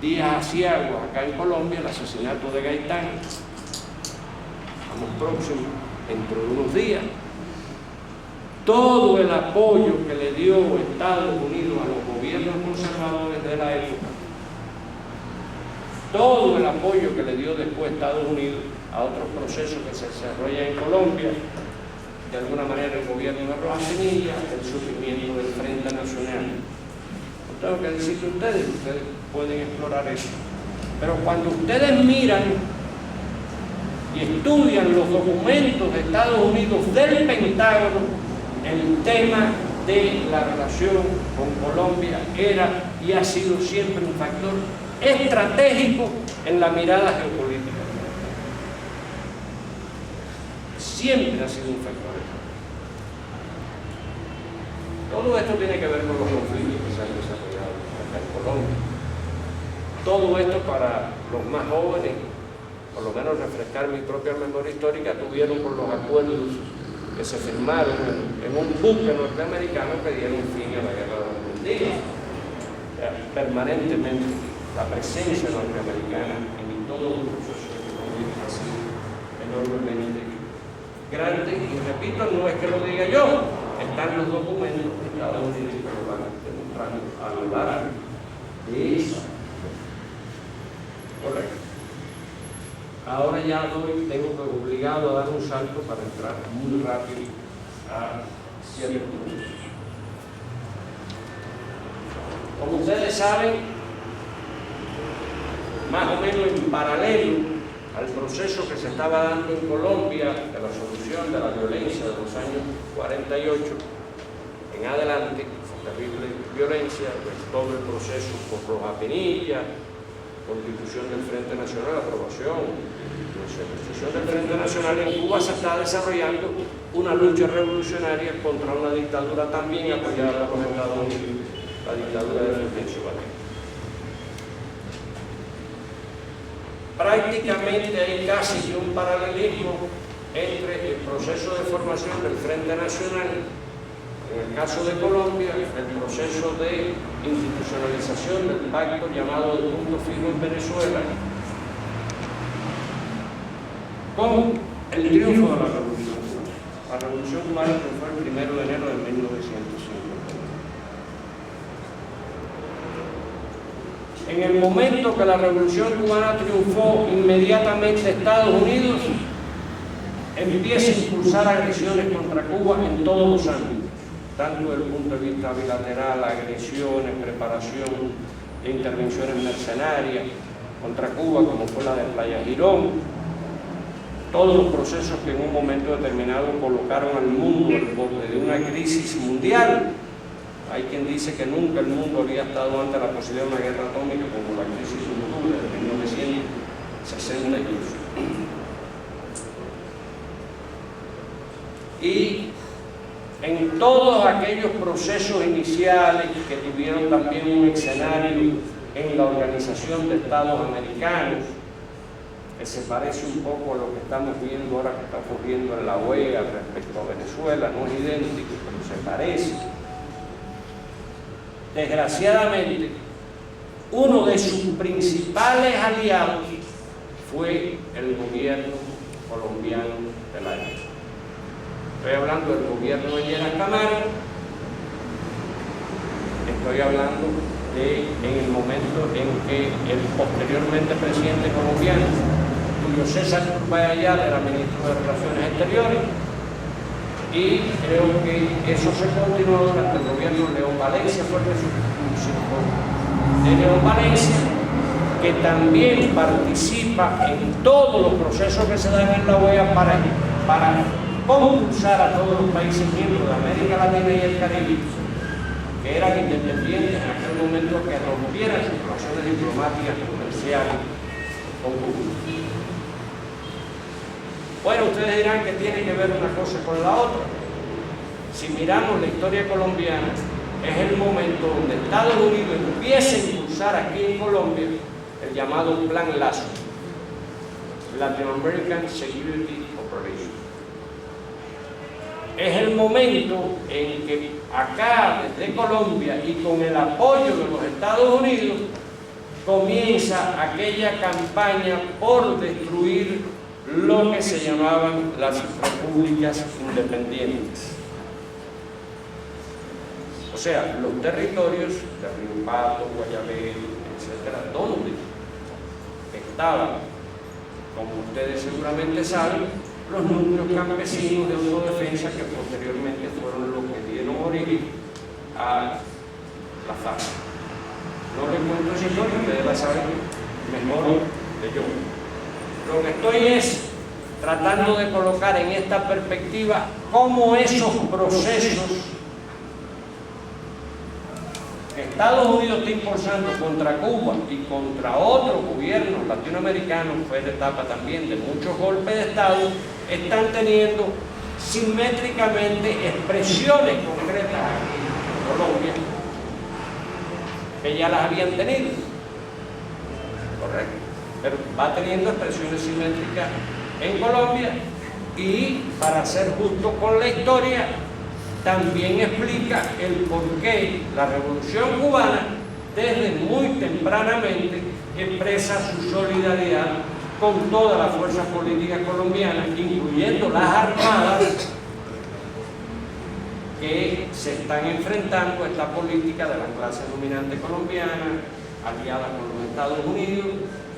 días aciagos acá en Colombia, el asesinato de Gaitán. Estamos próximos, dentro de unos días. Todo el apoyo que le dio Estados Unidos a los gobiernos conservadores de la época, todo el apoyo que le dio después Estados Unidos a otros procesos que se desarrollan en Colombia, de alguna manera el gobierno de Rojas Pinilla, el surgimiento del Frente Nacional. No tengo que decirle a ustedes pueden explorar eso. Pero cuando ustedes miran y estudian los documentos de Estados Unidos del Pentágono, el tema de la relación con Colombia era y ha sido siempre un factor estratégico en la mirada geopolítica. Siempre ha sido un factor. Todo esto tiene que ver con los conflictos que se han desarrollado acá en Colombia. Todo esto para los más jóvenes, por lo menos refrescar mi propia memoria histórica, tuvieron por los acuerdos que se firmaron en un buque norteamericano que dieron fin a la guerra de los Malvinas. Permanentemente la presencia norteamericana en todos los procesos económicos ha sido enormemente grande, y repito, no es que lo diga yo, están los documentos de Estados Unidos que lo van demostrando a lo largo de esa. Correcto. Ahora ya tengo que obligado a dar un salto para entrar muy rápido a ciertos puntos. Como ustedes saben, más o menos en paralelo al proceso que se estaba dando en Colombia de la solución de la violencia de los años 48 en adelante, terrible violencia, pues todo el proceso por Rojas Pinilla, constitución del Frente Nacional, aprobación, constitución del Frente Nacional. En Cuba se está desarrollando una lucha revolucionaria contra una dictadura también apoyada por los Estados Unidos, la dictadura de Fulgencio Batista. Prácticamente hay casi un paralelismo entre el proceso de formación del Frente Nacional, en el caso de Colombia, el proceso de institucionalización del pacto llamado de punto fijo en Venezuela, con el triunfo de la Revolución Cubana. La Revolución Cubana triunfó el 1 de enero de 1950. En el momento que la Revolución Cubana triunfó, inmediatamente Estados Unidos empieza a impulsar agresiones contra Cuba en todos los ámbitos, tanto desde el punto de vista bilateral, agresiones, preparación de intervenciones mercenarias contra Cuba, como fue la de Playa Girón, todos los procesos que en un momento determinado colocaron al mundo al borde de una crisis mundial. Hay quien dice que nunca el mundo había estado ante la posibilidad de una guerra atómica como la crisis de octubre de 1962. Y en todos aquellos procesos iniciales que tuvieron también un escenario en la Organización de Estados Americanos, que se parece un poco a lo que estamos viendo ahora que está ocurriendo en la OEA respecto a Venezuela, no es idéntico, pero se parece. Desgraciadamente, uno de sus principales aliados fue el gobierno colombiano de la época. Estoy hablando del gobierno de Lleras Camargo, Estoy hablando en el momento en que el posteriormente presidente colombiano, Julio César Turbay Ayala, era ministro de Relaciones Exteriores, y creo que eso se continuó durante el gobierno de León Valencia, fue el de León Valencia, que también participa en todos los procesos que se dan en la OEA para compulsar a todos los países miembros de América Latina y el Caribe, que eran independientes en aquel momento, que rompieran sus relaciones diplomáticas y comerciales con Cuba. Bueno, ustedes dirán que tiene que ver una cosa con la otra. Si miramos la historia colombiana, es el momento donde Estados Unidos empieza a impulsar aquí en Colombia el llamado Plan Lazo, Latin American Security Operation. Es el momento en que acá, desde Colombia, y con el apoyo de los Estados Unidos, comienza aquella campaña por destruir lo que se llamaban las repúblicas independientes. O sea, los territorios de Río Pato, Guayabel, etcétera, donde estaban, como ustedes seguramente saben, los núcleos campesinos de autodefensa, que posteriormente fueron los que dieron origen a la FARC. No les cuento esa historia, ustedes la saben mejor que yo. Lo que estoy es tratando de colocar en esta perspectiva cómo esos procesos que Estados Unidos está impulsando contra Cuba y contra otros gobiernos latinoamericanos, fue la etapa también de muchos golpes de Estado, están teniendo simétricamente expresiones concretas aquí en Colombia, que ya las habían tenido, correcto, pero va teniendo expresiones simétricas en Colombia, y para ser justo con la historia, también explica el por qué la Revolución Cubana desde muy tempranamente expresa su solidaridad con todas las fuerzas políticas colombianas, incluyendo las armadas que se están enfrentando a esta política de la clase dominante colombiana, aliada con los Estados Unidos,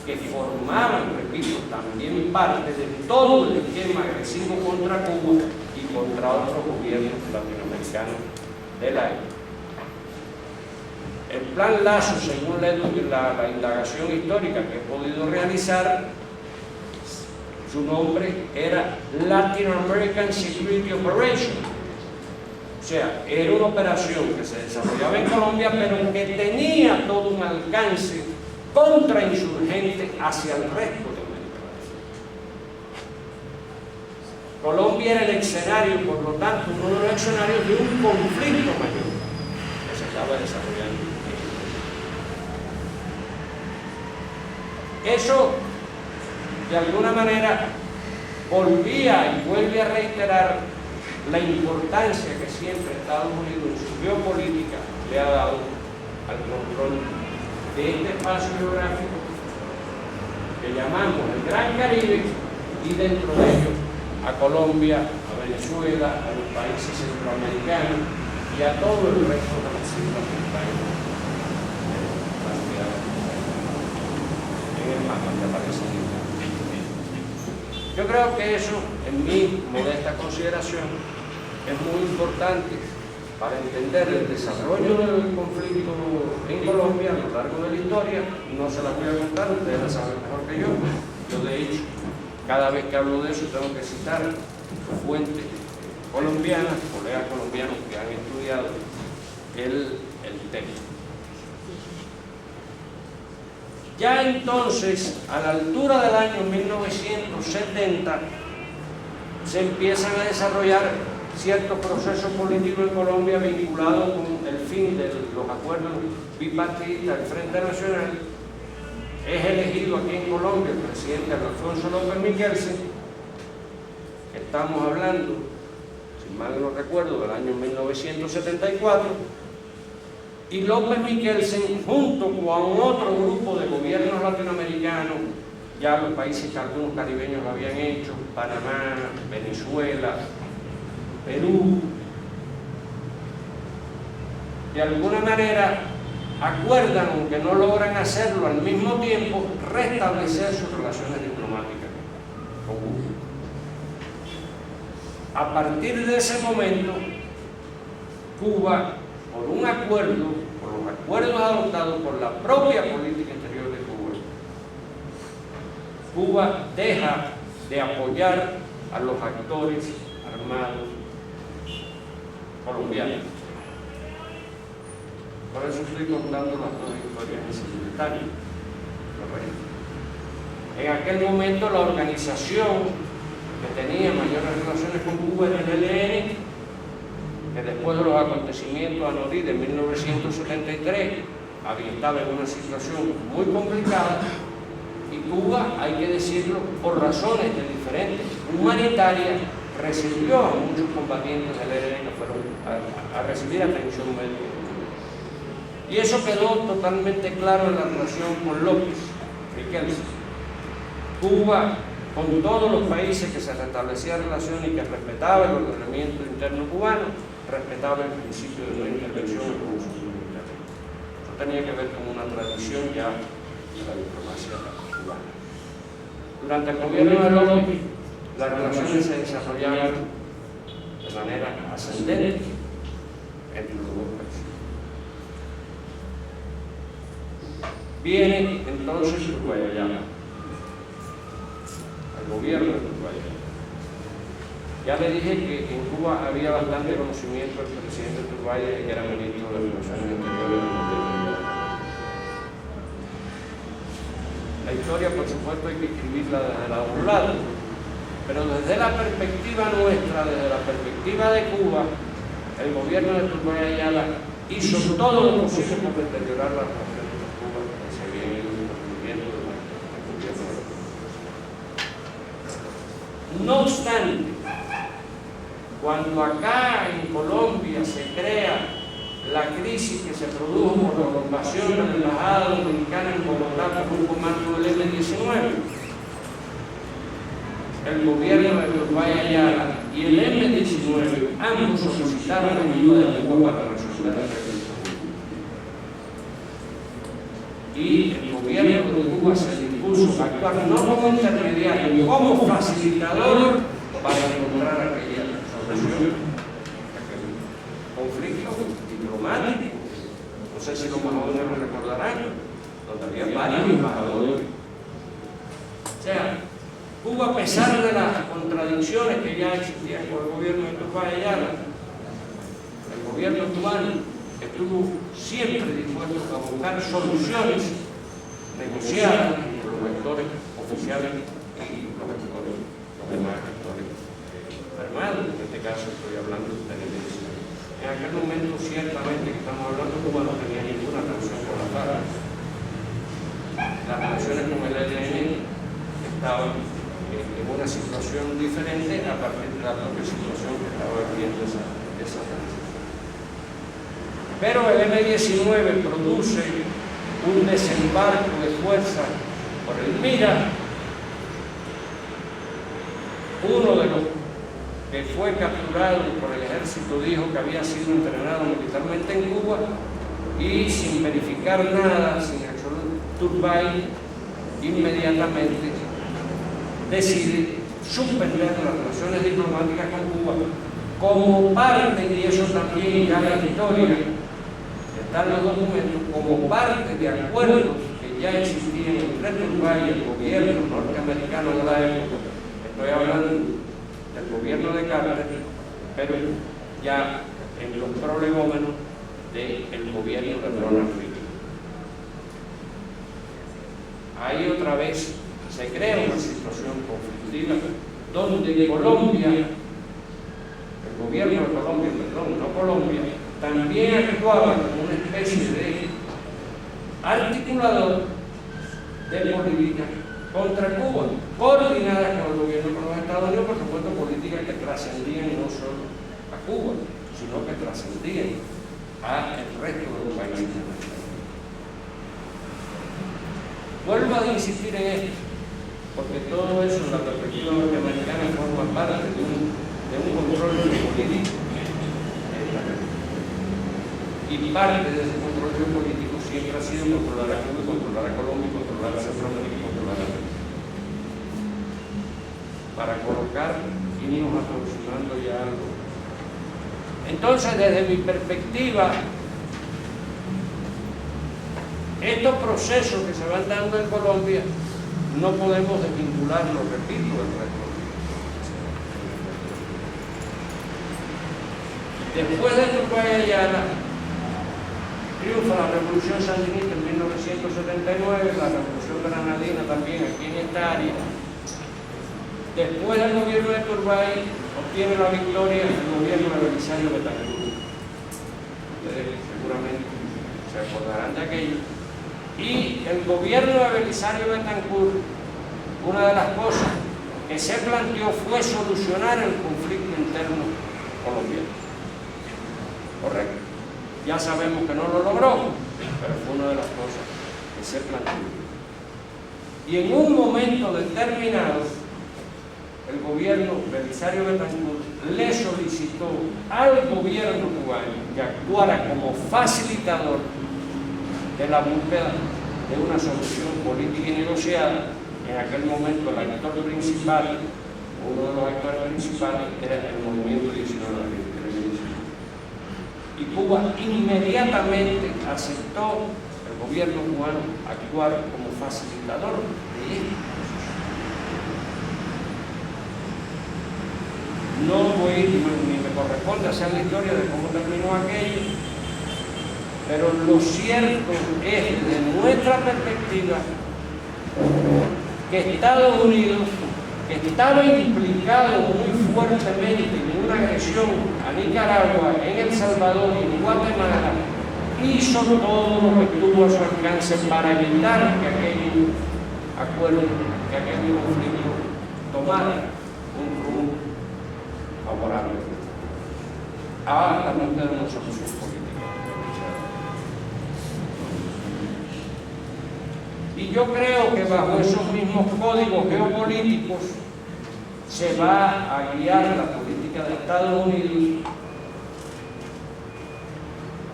que formaban, repito, también parte de todo el esquema agresivo contra Cuba y contra otros gobiernos latinoamericanos de la época. El Plan Lazo, según la indagación histórica que he podido realizar, su nombre era Latin American Security Operation. O sea, era una operación que se desarrollaba en Colombia, pero que tenía todo un alcance contrainsurgente hacia el resto de América Latina. Colombia era el escenario, por lo tanto, uno de los escenarios de un conflicto mayor que se estaba desarrollando. Eso, de alguna manera, volvía y vuelve a reiterar la importancia que siempre Estados Unidos en su geopolítica le ha dado al control de este espacio geográfico que llamamos el Gran Caribe, y dentro de ello a Colombia, a Venezuela, a los países centroamericanos y a todo el resto de las islas del país. En el mapa que aparece aquí. Yo creo que eso, en mi modesta consideración, es muy importante para entender el desarrollo del conflicto en Colombia a lo largo de la historia. No se las voy a contar, ustedes la saben mejor que yo. Yo, de hecho, cada vez que hablo de eso tengo que citar fuentes colombianas, colegas colombianos que han estudiado el tema. Ya entonces, a la altura del año 1970, se empiezan a desarrollar ciertos procesos políticos en Colombia vinculados con el fin de los acuerdos bipartidistas del Frente Nacional. Es elegido aquí en Colombia el presidente Alfonso López Miguelsen, que estamos hablando, si mal no recuerdo, del año 1974, y López Miguelsen, junto con otro grupo de gobiernos latinoamericanos, ya los países que algunos caribeños lo habían hecho, Panamá, Venezuela, Perú, de alguna manera acuerdan, aunque no logran hacerlo al mismo tiempo, restablecer sus relaciones diplomáticas con Cuba. A partir de ese momento, Cuba, por un acuerdo, por los acuerdos adoptados por la propia política exterior de Cuba deja de apoyar a los actores armados colombianos. Por eso estoy contando las dos historias simultáneas. En aquel momento la organización que tenía mayores relaciones con Cuba era el ELN, que después de los acontecimientos anorí de 1973 estaba en una situación muy complicada, y Cuba, hay que decirlo, por razones diferentes humanitarias, recibió a muchos combatientes del ELN que fueron a recibir atención médica. Y eso quedó totalmente claro en la relación con López Riquelme. Cuba, con todos los países que se restablecía relación y que respetaba el ordenamiento interno cubano, respetaba el principio de no intervención en los usos militares. Eso tenía que ver con una tradición ya de la diplomacia cubana. Durante el gobierno de López, las relaciones se desarrollaban de manera ascendente entre los dos países. Viene entonces Turbayayala, al gobierno de Turbayayala. Ya le dije que en Cuba había bastante conocimiento del presidente Turbayayala, que era ministro de Relaciones Exteriores del gobierno. La historia, por supuesto, hay que escribirla desde la un lado, pero desde la perspectiva nuestra, desde la perspectiva de Cuba, el gobierno de Turbayayala hizo todo lo posible por deteriorar las relaciones con Cuba que se habían ido construyendo durante el gobierno de Cuba. No obstante, cuando acá en Colombia se crea la crisis que se produjo por la ocupación de la embajada dominicana en Bogotá por un comando del M-19, el gobierno de Turbayayala y el M-19 ambos solicitaron ayuda de Cuba para resolver la crisis. Y el gobierno de Cuba se dispuso a actuar no como intermediario, como facilitador para encontrar aquella solución, aquel conflicto diplomático. No sé si los embajadores lo recordarán, donde había varios embajadores. O sea, Cuba, a pesar de las contradicciones que ya existían con el gobierno de Turbayayala, el gobierno cubano estuvo siempre dispuesto a buscar soluciones negociadas por los actores oficiales y los demás actores armados. En este caso estoy hablando de la milicia. En aquel momento, ciertamente, que estamos hablando, Cuba no tenía ninguna relación con la FARC. Las relaciones con el ELN estaban en una situación diferente a partir de la propia situación que estaba viviendo esa transición. Pero el M-19 produce un desembarco de fuerza por el Mira. Uno de los que fue capturado por el ejército dijo que había sido entrenado militarmente en Cuba, y sin verificar nada, sin absoluto, Turbay inmediatamente decide suspender las relaciones diplomáticas con Cuba como parte, y eso también ya la historia, están los documentos, como parte de acuerdos que ya existían entre Turbay y el gobierno norteamericano de la época. Estoy hablando del gobierno de Carter, pero ya en los prolegómenos del gobierno de Ronald Reagan. Ahí otra vez se crea una situación conflictiva donde Colombia, el gobierno de Colombia, perdón, no Colombia, también actuaba como una especie de articulador de política contra Cuba, coordinada con el gobierno de los Estados Unidos, por supuesto, políticas que trascendían no solo a Cuba, sino que trascendían al resto de los países. Vuelvo a insistir en esto, porque todo eso en la perspectiva norteamericana forma parte de un control político. y parte de ese control geopolítico siempre ha sido controlar a Cuba, controlar a Colombia, controlar a Centroamérica y controlar a América. Para colocar y irnos aproximando ya algo. Entonces, desde mi perspectiva, estos procesos que se van dando en Colombia no podemos desvincularlos, repito, del resto. Después de Turbay Ayala, triunfa la Revolución Sandinista en 1979, la Revolución Granadina también aquí en esta área. Después del gobierno de Turbay, obtiene la victoria el gobierno de Belisario Betancourt. Ustedes seguramente se acordarán de aquello. Y el gobierno de Belisario Betancourt, una de las cosas que se planteó fue solucionar el conflicto interno colombiano. Correcto. Ya sabemos que no lo logró, pero fue una de las cosas que se planteó. Y en un momento determinado, el gobierno Belisario Betancourt le solicitó al gobierno cubano que actuara como facilitador de la búsqueda de una solución política y negociada. En aquel momento el actor principal, uno de los actores principales, era el movimiento 19 de abril. Y Cuba inmediatamente aceptó, el gobierno cubano, actuar como facilitador de esto. No voy, ni me corresponde hacer la historia de cómo terminó aquello, pero lo cierto es, desde nuestra perspectiva, que Estados Unidos estaba implicado muy fuertemente en una agresión a Nicaragua, en El Salvador y en Guatemala, hizo todo lo que estuvo a su alcance para evitar que aquel acuerdo, que aquel conflicto tomara un rumbo favorable a la búsqueda de una solución política. Y yo creo que bajo esos mismos códigos geopolíticos se va a guiar la política de Estados Unidos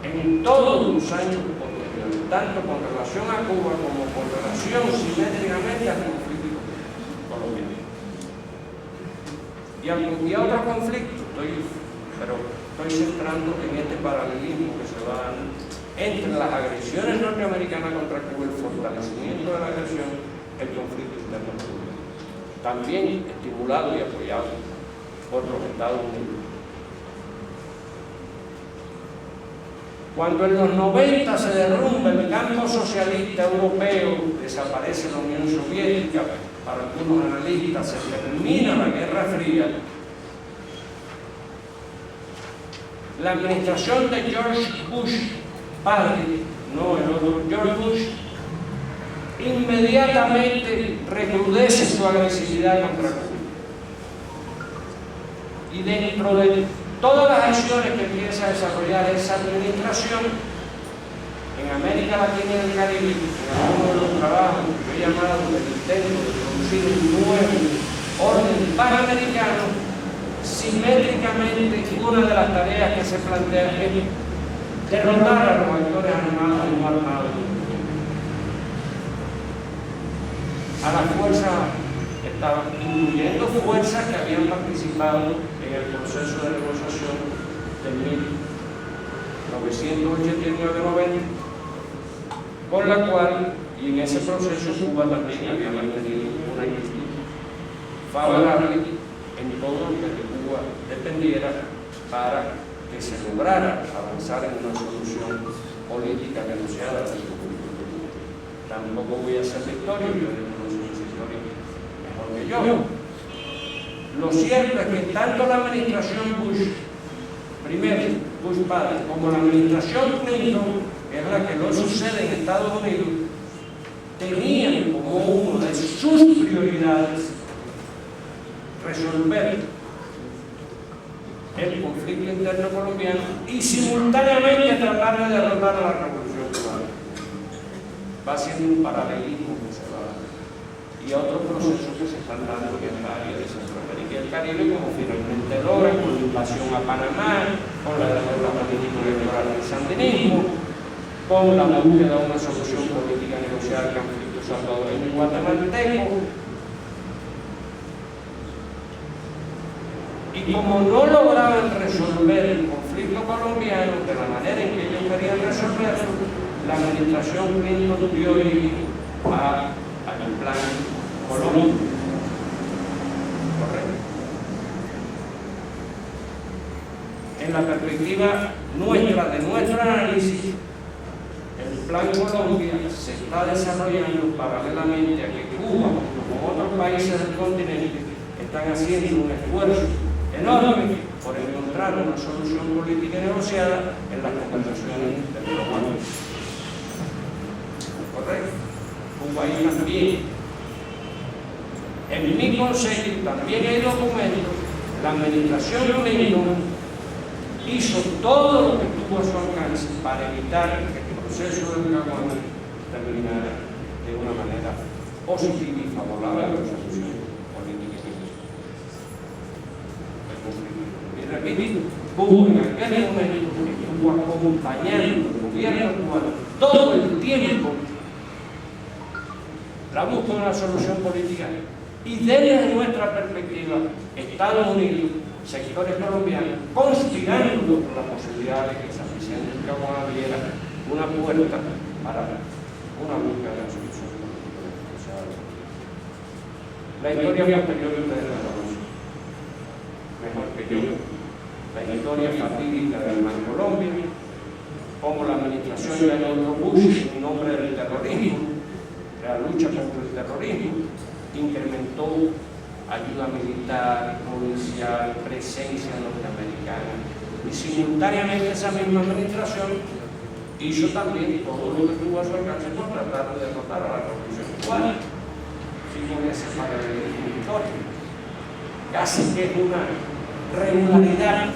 en todos los años posteriores, tanto con relación a Cuba como con relación simétricamente al conflicto colombiano. Y a otro conflicto, pero estoy centrando en este paralelismo que se va dando entre las agresiones norteamericanas contra Cuba, el fortalecimiento de la agresión, el conflicto interno colombiano, también estimulado y apoyado por los Estados Unidos. Cuando en los 90 se derrumba el campo socialista europeo, desaparece la Unión Soviética, para algunos analistas se termina la Guerra Fría, la administración de George Bush padre, no el otro, George Bush, inmediatamente recrudece su agresividad contra Cuba. Y dentro de todas las acciones que empieza a desarrollar esa administración, en América Latina y el Caribe, en algunos de los trabajos que he llamado el intento de producir un nuevo orden panamericano, simétricamente una de las tareas que se plantea es derrotar a los actores armados y no armados, a las fuerzas, incluyendo fuerzas que habían participado en el proceso de negociación de 1989-90, con la cual, y en ese proceso Cuba también había mantenido una actitud favorable en todo lo que de Cuba dependiera para que se lograra avanzar en una solución política negociada del conflicto. Tampoco voy a hacer la historia, ustedes conocen esa historia mejor que yo. Lo cierto es que tanto la administración Bush, primero Bush padre, como la administración Clinton, que es la que lo sucede en Estados Unidos, tenían como una de sus prioridades resolver el conflicto interno colombiano y simultáneamente tratar de derrotar a la revolución cubana. Va siendo un paralelismo que se va dando. y a otros procesos que se están dando en el área de Centroamérica y el Caribe, como finalmente logran con la invasión a Panamá, con la política electoral del sandinismo, con la búsqueda de una solución política negociada al conflicto salvadoreño y guatemalteco. Y como no lograban resolver el conflicto colombiano de la manera en que ellos querían resolverlo, la administración Clinton dio origen al plan Colombia. Correcto. En la perspectiva nuestra, de nuestro análisis, el plan Colombia se está desarrollando paralelamente a que Cuba, como otros países del continente, están haciendo un esfuerzo enorme por encontrar una solución política negociada en las conversaciones del Global. ¿Correcto? Cuba ahí también. En mi consejo también hay documentos. La administración Clinton hizo todo lo que tuvo a su alcance para evitar que el proceso del Caguán terminara de una manera positiva y favorable a la solución política. Y repito, Cuba en aquel momento estuvo acompañando al gobierno cubano todo el tiempo la búsqueda de una solución política. Y desde nuestra perspectiva, Estados Unidos, sectores colombianos, conspirando por la posibilidad de que San Vicente del Caguán abriera una puerta para una búsqueda de la solución política. La historia posterior ustedes la conocen mejor que yo. La historia fatídica del Plan Colombia, como la administración de George Bush, en nombre del terrorismo, de la lucha contra el terrorismo, incrementó ayuda militar, policial, presencia norteamericana, y simultáneamente esa misma administración hizo también todo lo que tuvo a su alcance por tratar de derrotar a la revolución cubana, sin ese paralelismo histórico. Casi que es una regularidad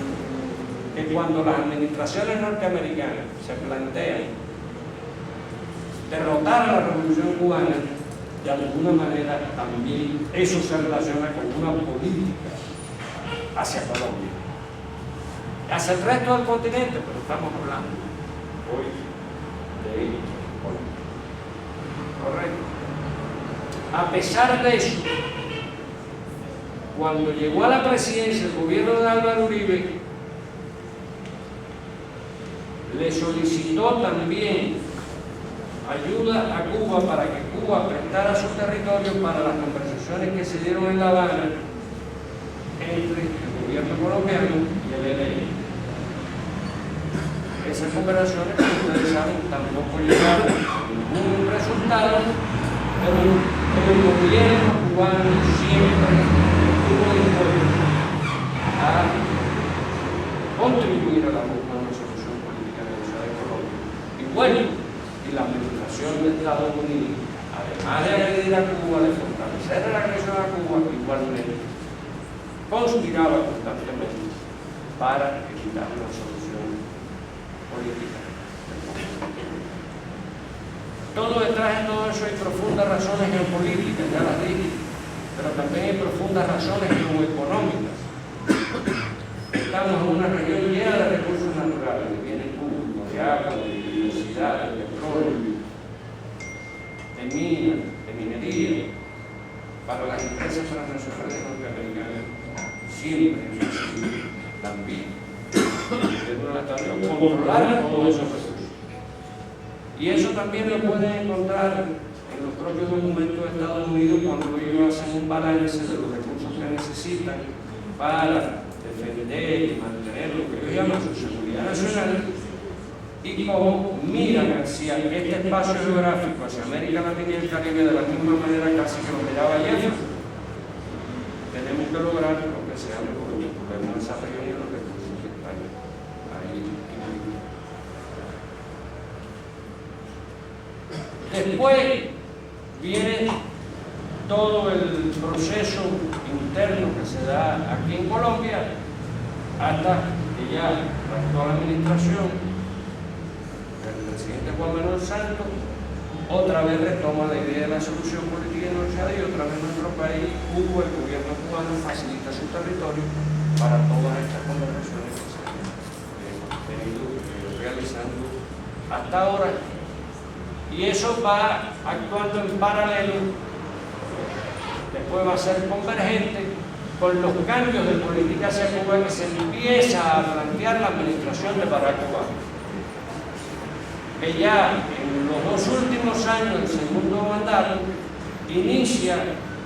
que cuando las administraciones norteamericanas se plantean derrotar a la revolución cubana, de alguna manera también eso se relaciona con una política hacia Colombia, hacia el resto del continente, pero estamos hablando hoy de Colombia. Correcto. A pesar de eso, cuando llegó a la presidencia el gobierno de Álvaro Uribe, le solicitó también ayuda a Cuba para que Cuba prestara su territorio para las conversaciones que se dieron en La Habana entre el gobierno colombiano y el ELN. Esas conversaciones, como ustedes saben, tampoco llegaron a ningún resultado, pero el gobierno cubano siempre estuvo dispuesto a contribuir a la búsqueda de una solución política negociada en Colombia. Y bueno, y la administración de Estados Unidos, además de agredir a Cuba, de fortalecer la agresión a Cuba, igualmente conspiraba constantemente para evitar una solución política. Todo detrás de todo eso hay profundas razones geopolíticas, ya las dije, pero también hay profundas razones geoeconómicas. Estamos en una región llena de recursos naturales, de bienes públicos, de agua, de biodiversidad, de petróleo, de minas, de minería. Para las empresas transnacionales norteamericanas siempre es necesario también controlar todos esos recursos. Y eso también lo pueden encontrar en los propios documentos de Estados Unidos cuando ellos hacen un balance de los recursos que necesitan para defender y mantener lo que ellos llaman su seguridad nacional, y cómo miran hacia este espacio geográfico, hacia América Latina y el Caribe, de la misma manera casi que lo miraba Jefferson. Tenemos que lograr lo que sea mejor, podemos desarrollar los recursos que están ahí. Después viene todo el proceso interno que se da aquí en Colombia, hasta que ya la actual administración del presidente Juan Manuel Santos otra vez retoma la idea de la solución política negociada y otra vez nuestro país, Cuba, el gobierno cubano, facilita su territorio para todas estas conversaciones que se han venido realizando hasta ahora. Y eso va actuando en paralelo, después va a ser convergente con los cambios de política hacia Cuba que se empieza a plantear la administración de Barack Obama, que ya en los 2 últimos años del segundo mandato inicia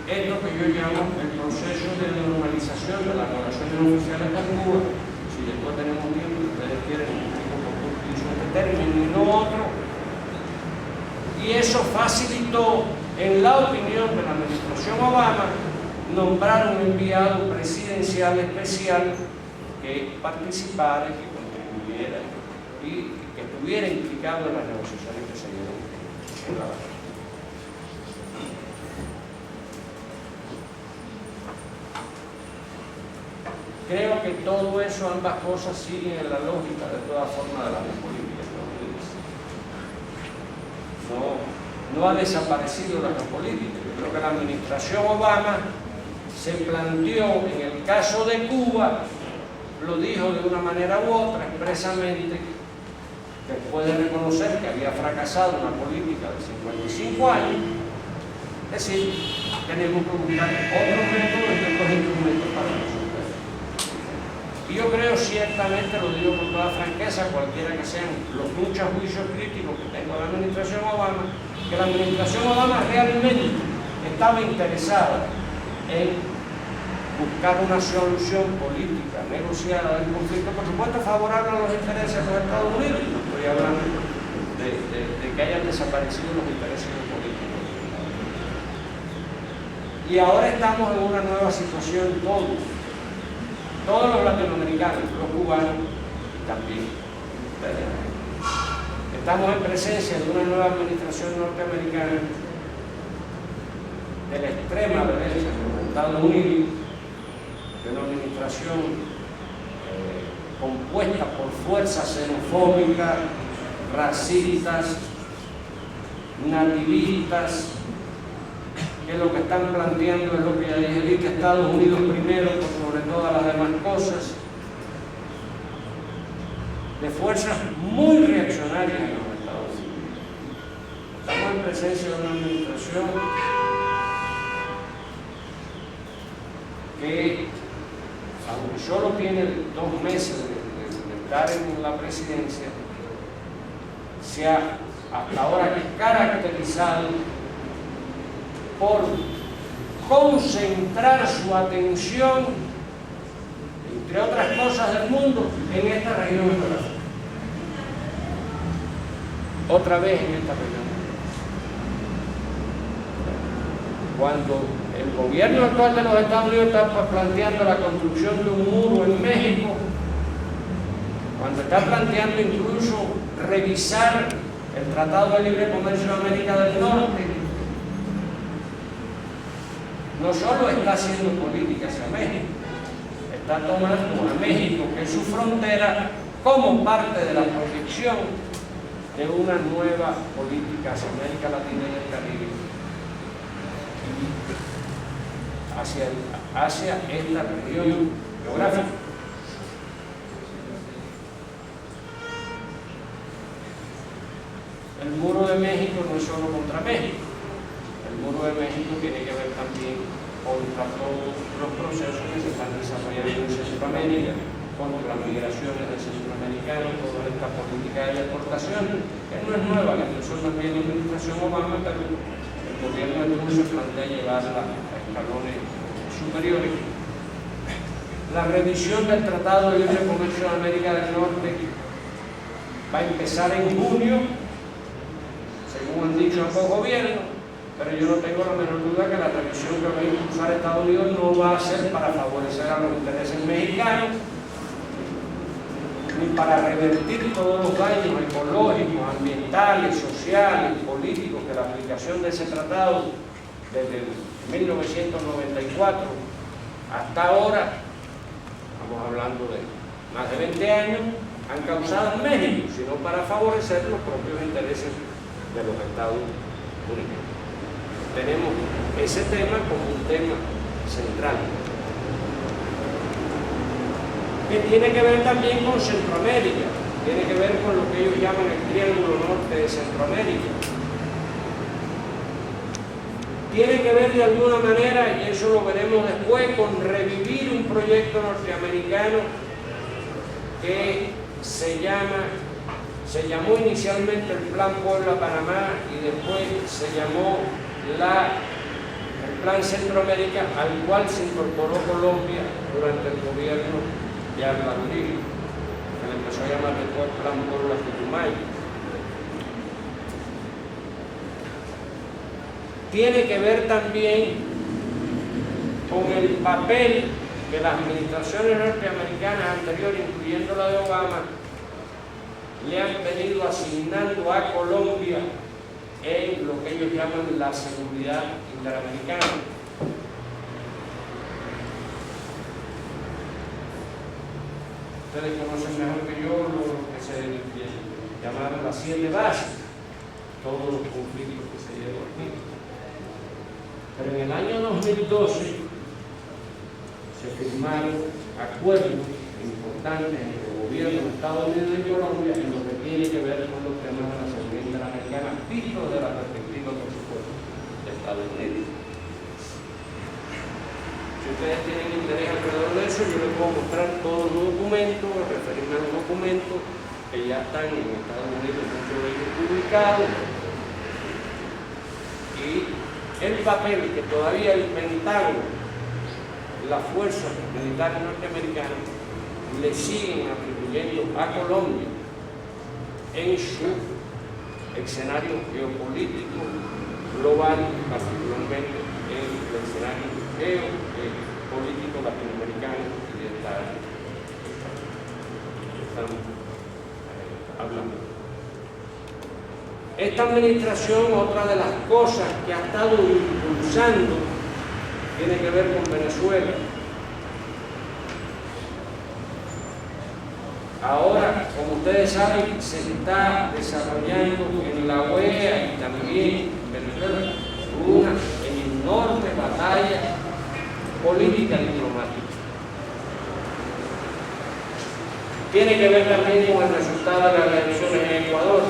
esto que yo llamo el proceso de normalización de las relaciones oficiales con Cuba. Si después tenemos tiempo, ustedes quieren utilizo este término y no otro. Y eso facilitó, en la opinión de la administración Obama, nombrar un enviado presidencial especial que participara, que contribuyera y que estuviera implicado en las negociaciones que se dieron en La Habana. Creo que todo eso, ambas cosas, siguen en la lógica de todas formas de la geopolítica. No ha desaparecido la geopolítica. Yo creo que la administración Obama se planteó, en el caso de Cuba, lo dijo de una manera u otra expresamente, después de reconocer que había fracasado una política de 55 años, es decir, tenemos que buscar otros métodos y otros instrumentos para nosotros. Y yo creo, ciertamente, lo digo con toda franqueza, cualquiera que sean los muchos juicios críticos que tengo de la administración Obama, que la administración Obama realmente estaba interesada en buscar una solución política negociada del conflicto, por supuesto favorable a los intereses de los Estados Unidos. No estoy hablando de que hayan desaparecido los intereses políticos. Y ahora estamos en una nueva situación todos los latinoamericanos, los cubanos también. Estamos en presencia de una nueva administración norteamericana de la extrema derecha de los Estados Unidos, de una administración compuesta por fuerzas xenofóbicas, racistas, nativistas, que lo que están planteando es lo que ya dije, que Estados Unidos primero por sobre todas las demás cosas, de fuerzas muy reaccionarias en los Estados Unidos. Estamos en presencia de una administración que, aunque solo tiene 2 meses de estar en la presidencia, se ha hasta ahora caracterizado por concentrar su atención, entre otras cosas del mundo, en esta región geográfica. Otra vez en esta región. Cuando el gobierno actual de los Estados Unidos está planteando la construcción de un muro en México, cuando está planteando incluso revisar el Tratado de Libre Comercio de América del Norte, no solo está haciendo política hacia México, está tomando a México, que es su frontera, como parte de la proyección de una nueva política hacia América Latina y el Caribe, hacia esta región geográfica. El muro de México no es solo contra México. El muro de México tiene que ver también contra todos los procesos que se están desarrollando en Centroamérica, contra las migraciones de centroamericanos, toda esta política de deportación, que no es nueva, que empezó también la administración Obama, pero el gobierno de Trump se plantea llevarla a escalones superiores. La revisión del Tratado de Libre Comercio de América del Norte va a empezar en junio, según han dicho ambos gobiernos, pero yo no tengo la menor duda que la revisión que va a impulsar Estados Unidos no va a ser para favorecer a los intereses mexicanos, ni para revertir todos los daños ecológicos, ambientales, sociales, políticos que la aplicación de ese tratado desde 1994 hasta ahora, estamos hablando de más de 20 años, han causado en México, sino para favorecer los propios intereses de los Estados Unidos. única. Tenemos ese tema como un tema central, que tiene que ver también con Centroamérica, tiene que ver con lo que ellos llaman el Triángulo Norte de Centroamérica. Tiene que ver de alguna manera, y eso lo veremos después, con revivir un proyecto norteamericano que se llamó inicialmente el Plan Puebla-Panamá y después se llamó el Plan Centroamérica, al cual se incorporó Colombia durante el gobierno de Álvaro Uribe, que le empezó a llamar después Plan Puebla-Putumayo. Tiene que ver también con el papel que las administraciones norteamericanas anteriores, incluyendo la de Obama, le han venido asignando a Colombia en lo que ellos llaman la seguridad interamericana. Ustedes conocen mejor que yo lo que se llamaron las 7 bases, todos los conflictos que se llevan aquí. Pero en el año 2012 se firmaron acuerdos importantes entre el gobierno de Estados Unidos y Colombia en lo que tiene que ver con los temas de la seguridad interamericana, visto desde la perspectiva, por supuesto, de Estados Unidos. Si ustedes tienen interés alrededor de eso, yo les puedo mostrar todos los documentos, referirme a los documentos que ya están en Estados Unidos, muchos de ellos publicados, y el papel que todavía el Pentágono, las fuerzas militares norteamericanas, le siguen atribuyendo a Colombia en su escenario geopolítico global, particularmente en el escenario geopolítico latinoamericano y de esta área que estamos hablando. Esta administración, otra de las cosas que ha estado impulsando, tiene que ver con Venezuela. Ahora, como ustedes saben, se está desarrollando en la OEA y también en Venezuela una enorme batalla política y diplomática. Tiene que ver también con el resultado de las elecciones en Ecuador,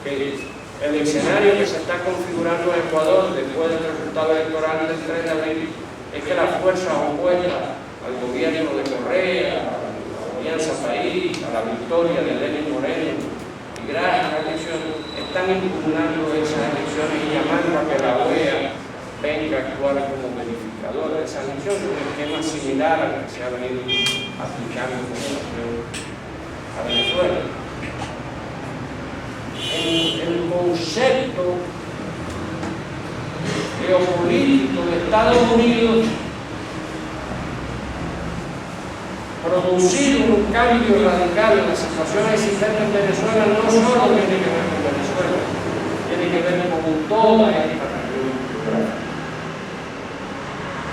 que el escenario que se está configurando en Ecuador después del resultado electoral del 3 de abril es que las fuerzas opuestas al gobierno de Correa, a la Alianza País, a la victoria de Lenín Moreno y gracias a la elección, están impugnando esas elecciones y llamando a que la OEA venga a actuar como verificadora de esas elecciones, un esquema similar al que se ha venido aplicando con relación a Venezuela. El concepto geopolítico de Estados Unidos, producir un cambio radical en la situación existente en Venezuela, no solo tiene que ver con Venezuela, tiene que ver con toda esta región.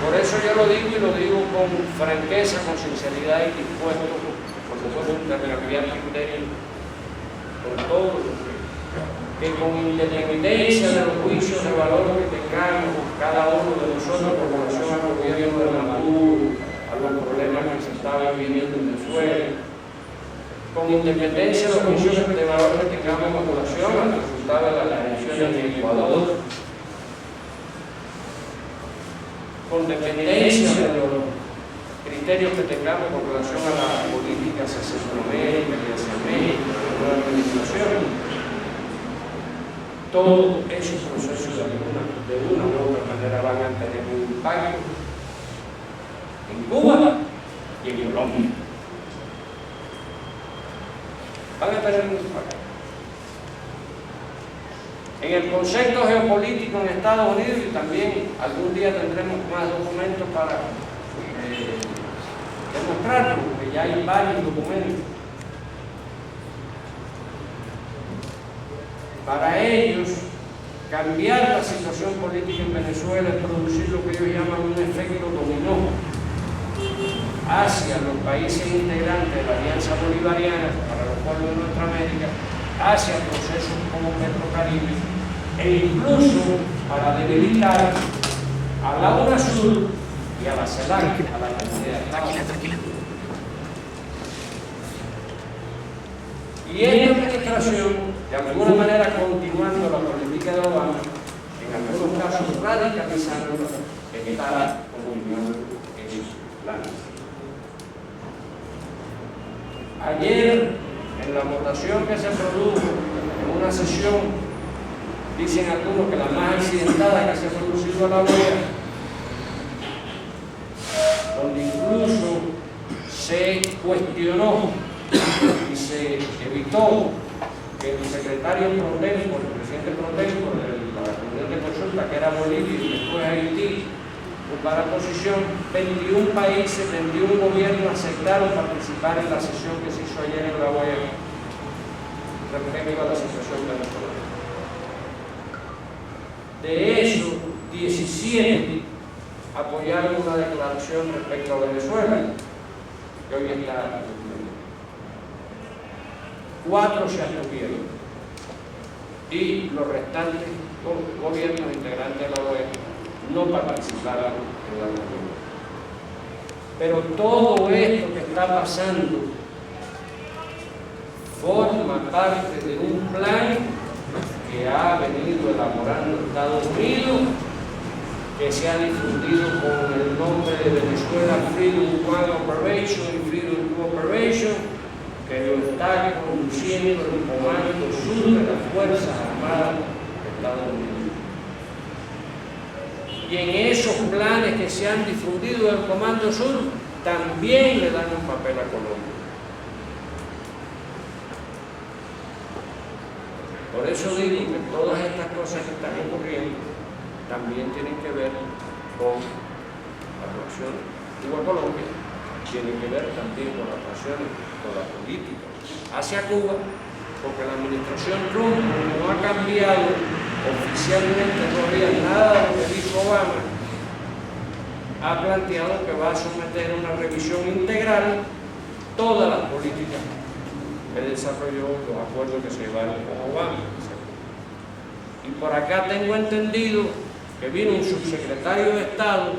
Por eso yo lo digo y lo digo con franqueza, con sinceridad y dispuesto, por supuesto, a intercambiar criterios con todos los que con independencia de los juicios de valor que tengamos cada uno de nosotros con relación al gobierno de Maduro, a los problemas que se estaban viviendo en Venezuela, con independencia de los juicios de valor que tengamos con relación al resultado de las elecciones en Ecuador, con dependencia de los criterios que tengamos con relación a las políticas hacia Centroamérica y hacia México, de la administración. Todos esos procesos de una u otra manera van a tener un impacto en Cuba y en Colombia. Van a tener un impacto. En el concepto geopolítico en Estados Unidos, y también algún día tendremos más documentos para demostrarlo, porque ya hay varios documentos. Para ellos, cambiar la situación política en Venezuela es producir lo que ellos llaman un efecto dominó hacia los países integrantes de la Alianza Bolivariana para los pueblos de nuestra América, hacia procesos como Petrocaribe e incluso para debilitar a la UNASUR y a la CELAC, a la Comunidad de Estados. Y esta administración, de alguna manera continuando la política de Obama, en algunos casos radicalizando, está continuando en esos planes. Ayer, en la votación que se produjo en una sesión, dicen algunos que la más accidentada que se ha producido en la OEA, donde incluso se cuestionó y se evitó que el secretario pro tempore, el presidente pro tempore de la reunión de consulta, que era Bolivia y después Haití, ocupara posición. 21 países, 21 gobiernos aceptaron participar en la sesión que se hizo ayer en la OEA respecto a la situación venezolana. De esos, 17 apoyaron una declaración respecto a Venezuela, que hoy está. 4 se abstuvieron y los restantes gobiernos integrantes de la OEA no participaron en la reunión. Pero todo esto que está pasando forma parte de un plan que ha venido elaborando Estados Unidos, que se ha difundido con el nombre de Venezuela Freedom One Operation y Freedom Two Operation, que lo está conduciendo el Comando Sur de las Fuerzas Armadas de Estados Unidos. Y en esos planes que se han difundido del Comando Sur, también le dan un papel a Colombia. Por eso digo que todas estas cosas que están ocurriendo también tienen que ver con las relaciones Cuba-Colombia, tienen que ver también con las relaciones, con la política hacia Cuba, porque la administración Trump no ha cambiado oficialmente todavía nada de lo que dijo Obama, ha planteado que va a someter a una revisión integral todas las políticas que desarrolló, los acuerdos que se llevaron con Obama. Y por acá tengo entendido que vino un subsecretario de Estado,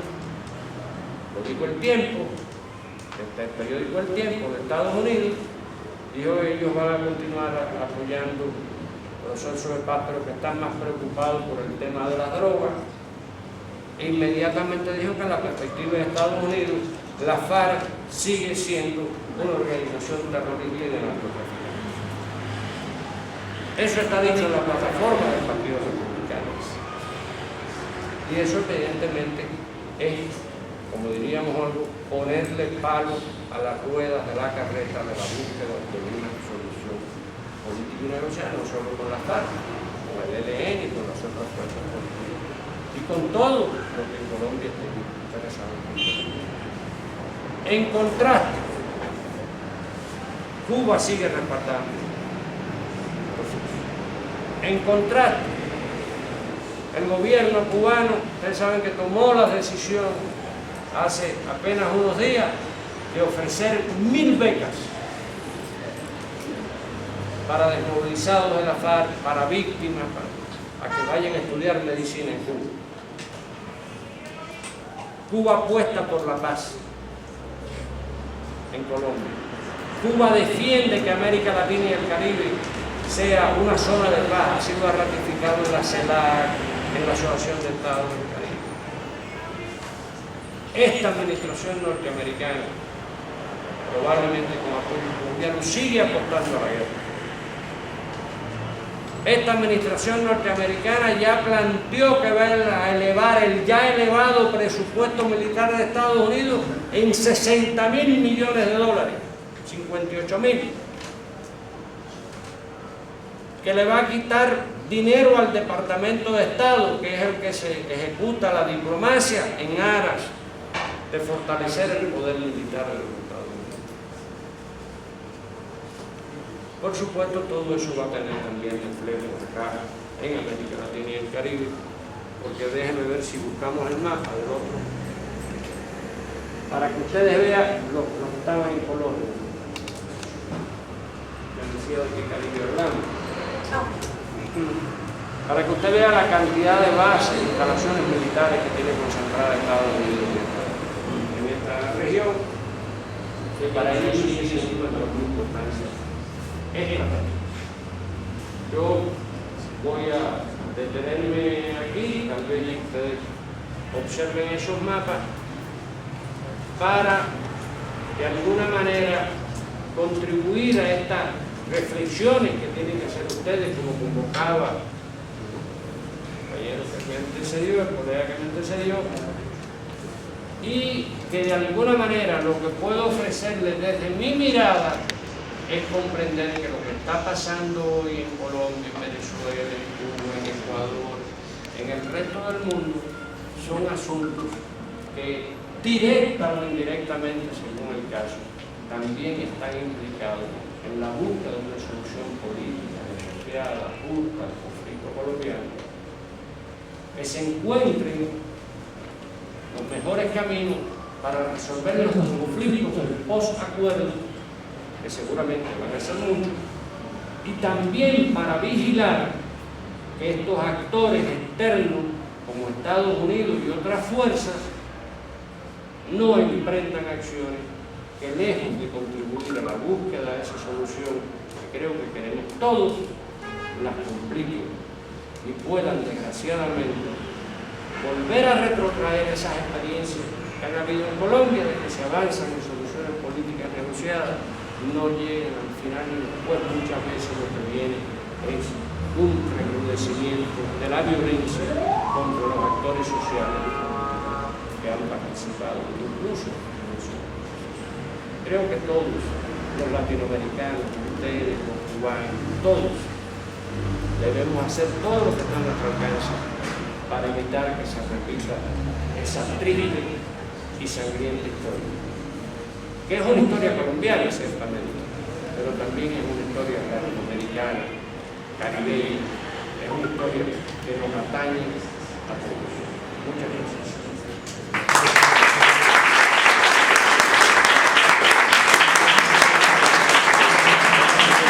lo dijo El Tiempo, el periódico El Tiempo de Estados Unidos, dijo que ellos van a continuar apoyando procesos de paz, pero que están más preocupados por el tema de las drogas. E inmediatamente dijo que en la perspectiva de Estados Unidos, la FARC sigue siendo una organización terrorista y de narcotraficantes. Eso está dicho en la plataforma del Partido Republicano. Y eso evidentemente es, como diríamos algo, ponerle palo a las ruedas de la carreta de la búsqueda de una solución política y negociada, no solo con la FARC, con el ELN y con las otras fuerzas políticas, y con todo lo que en Colombia esté interesado. En contraste, Cuba sigue respaldando. En contraste, el gobierno cubano, ustedes saben que tomó la decisión hace apenas unos días de ofrecer 1000 becas para desmovilizados de la FARC, para víctimas, a que vayan a estudiar medicina en Cuba. Cuba apuesta por la paz en Colombia. Cuba defiende que América Latina y el Caribe sea una zona de paz, ha sido ratificado en la CELAC, en la Asociación de Estados del Caribe. Esta administración norteamericana, probablemente con apoyo colombiano, sigue apostando a la guerra. Esta administración norteamericana ya planteó que va a elevar el ya elevado presupuesto militar de Estados Unidos en $60.000 millones, 58.000, que le va a quitar dinero al Departamento de Estado, que es el que se ejecuta la diplomacia en aras de fortalecer el poder militar de los Estados Unidos. Por supuesto, todo eso va a tener también reflejo acá en América Latina y el Caribe, porque déjenme ver si buscamos el mapa del otro, para que ustedes vean los que estaban en Colombia. Ya decía de qué Caribe hablamos. para que usted vea la cantidad de bases e instalaciones militares que tiene concentrada Estados Unidos en esta región, que para ellos sigue siendo de gran importancia estratégica. Yo voy a detenerme aquí, tal vez ustedes observen esos mapas, para de alguna manera contribuir a estas reflexiones que tienen que hacer ustedes, como convocaba el compañero que me antecedió, el colega que me antecedió, y que de alguna manera lo que puedo ofrecerles desde mi mirada es comprender que lo que está pasando hoy en Colombia, en Venezuela, en Cuba, en Ecuador, en el resto del mundo, son asuntos que directa o indirectamente, según el caso, también están implicados en la búsqueda de una solución política, asociada, justa al conflicto colombiano, que se encuentren los mejores caminos para resolver los conflictos del post-acuerdo, que seguramente van a ser muchos, y también para vigilar que estos actores externos, como Estados Unidos y otras fuerzas, no emprendan acciones que, lejos de contribuir a la búsqueda de esa solución, que creo que queremos todos, las compliquen y puedan, desgraciadamente, volver a retrotraer esas experiencias que han habido en Colombia, de que se avanzan en soluciones políticas negociadas, no llegan al final y después muchas veces lo que viene es un recrudecimiento de la violencia contra los actores sociales que han participado incluso en eso. Creo que todos los latinoamericanos, ustedes, los cubanos, todos debemos hacer todo lo que está a nuestro alcance para evitar que se repita esa triste y sangrienta historia, que es una historia colombiana ciertamente, pero también es una historia latinoamericana, caribeña, es una historia que nos atañe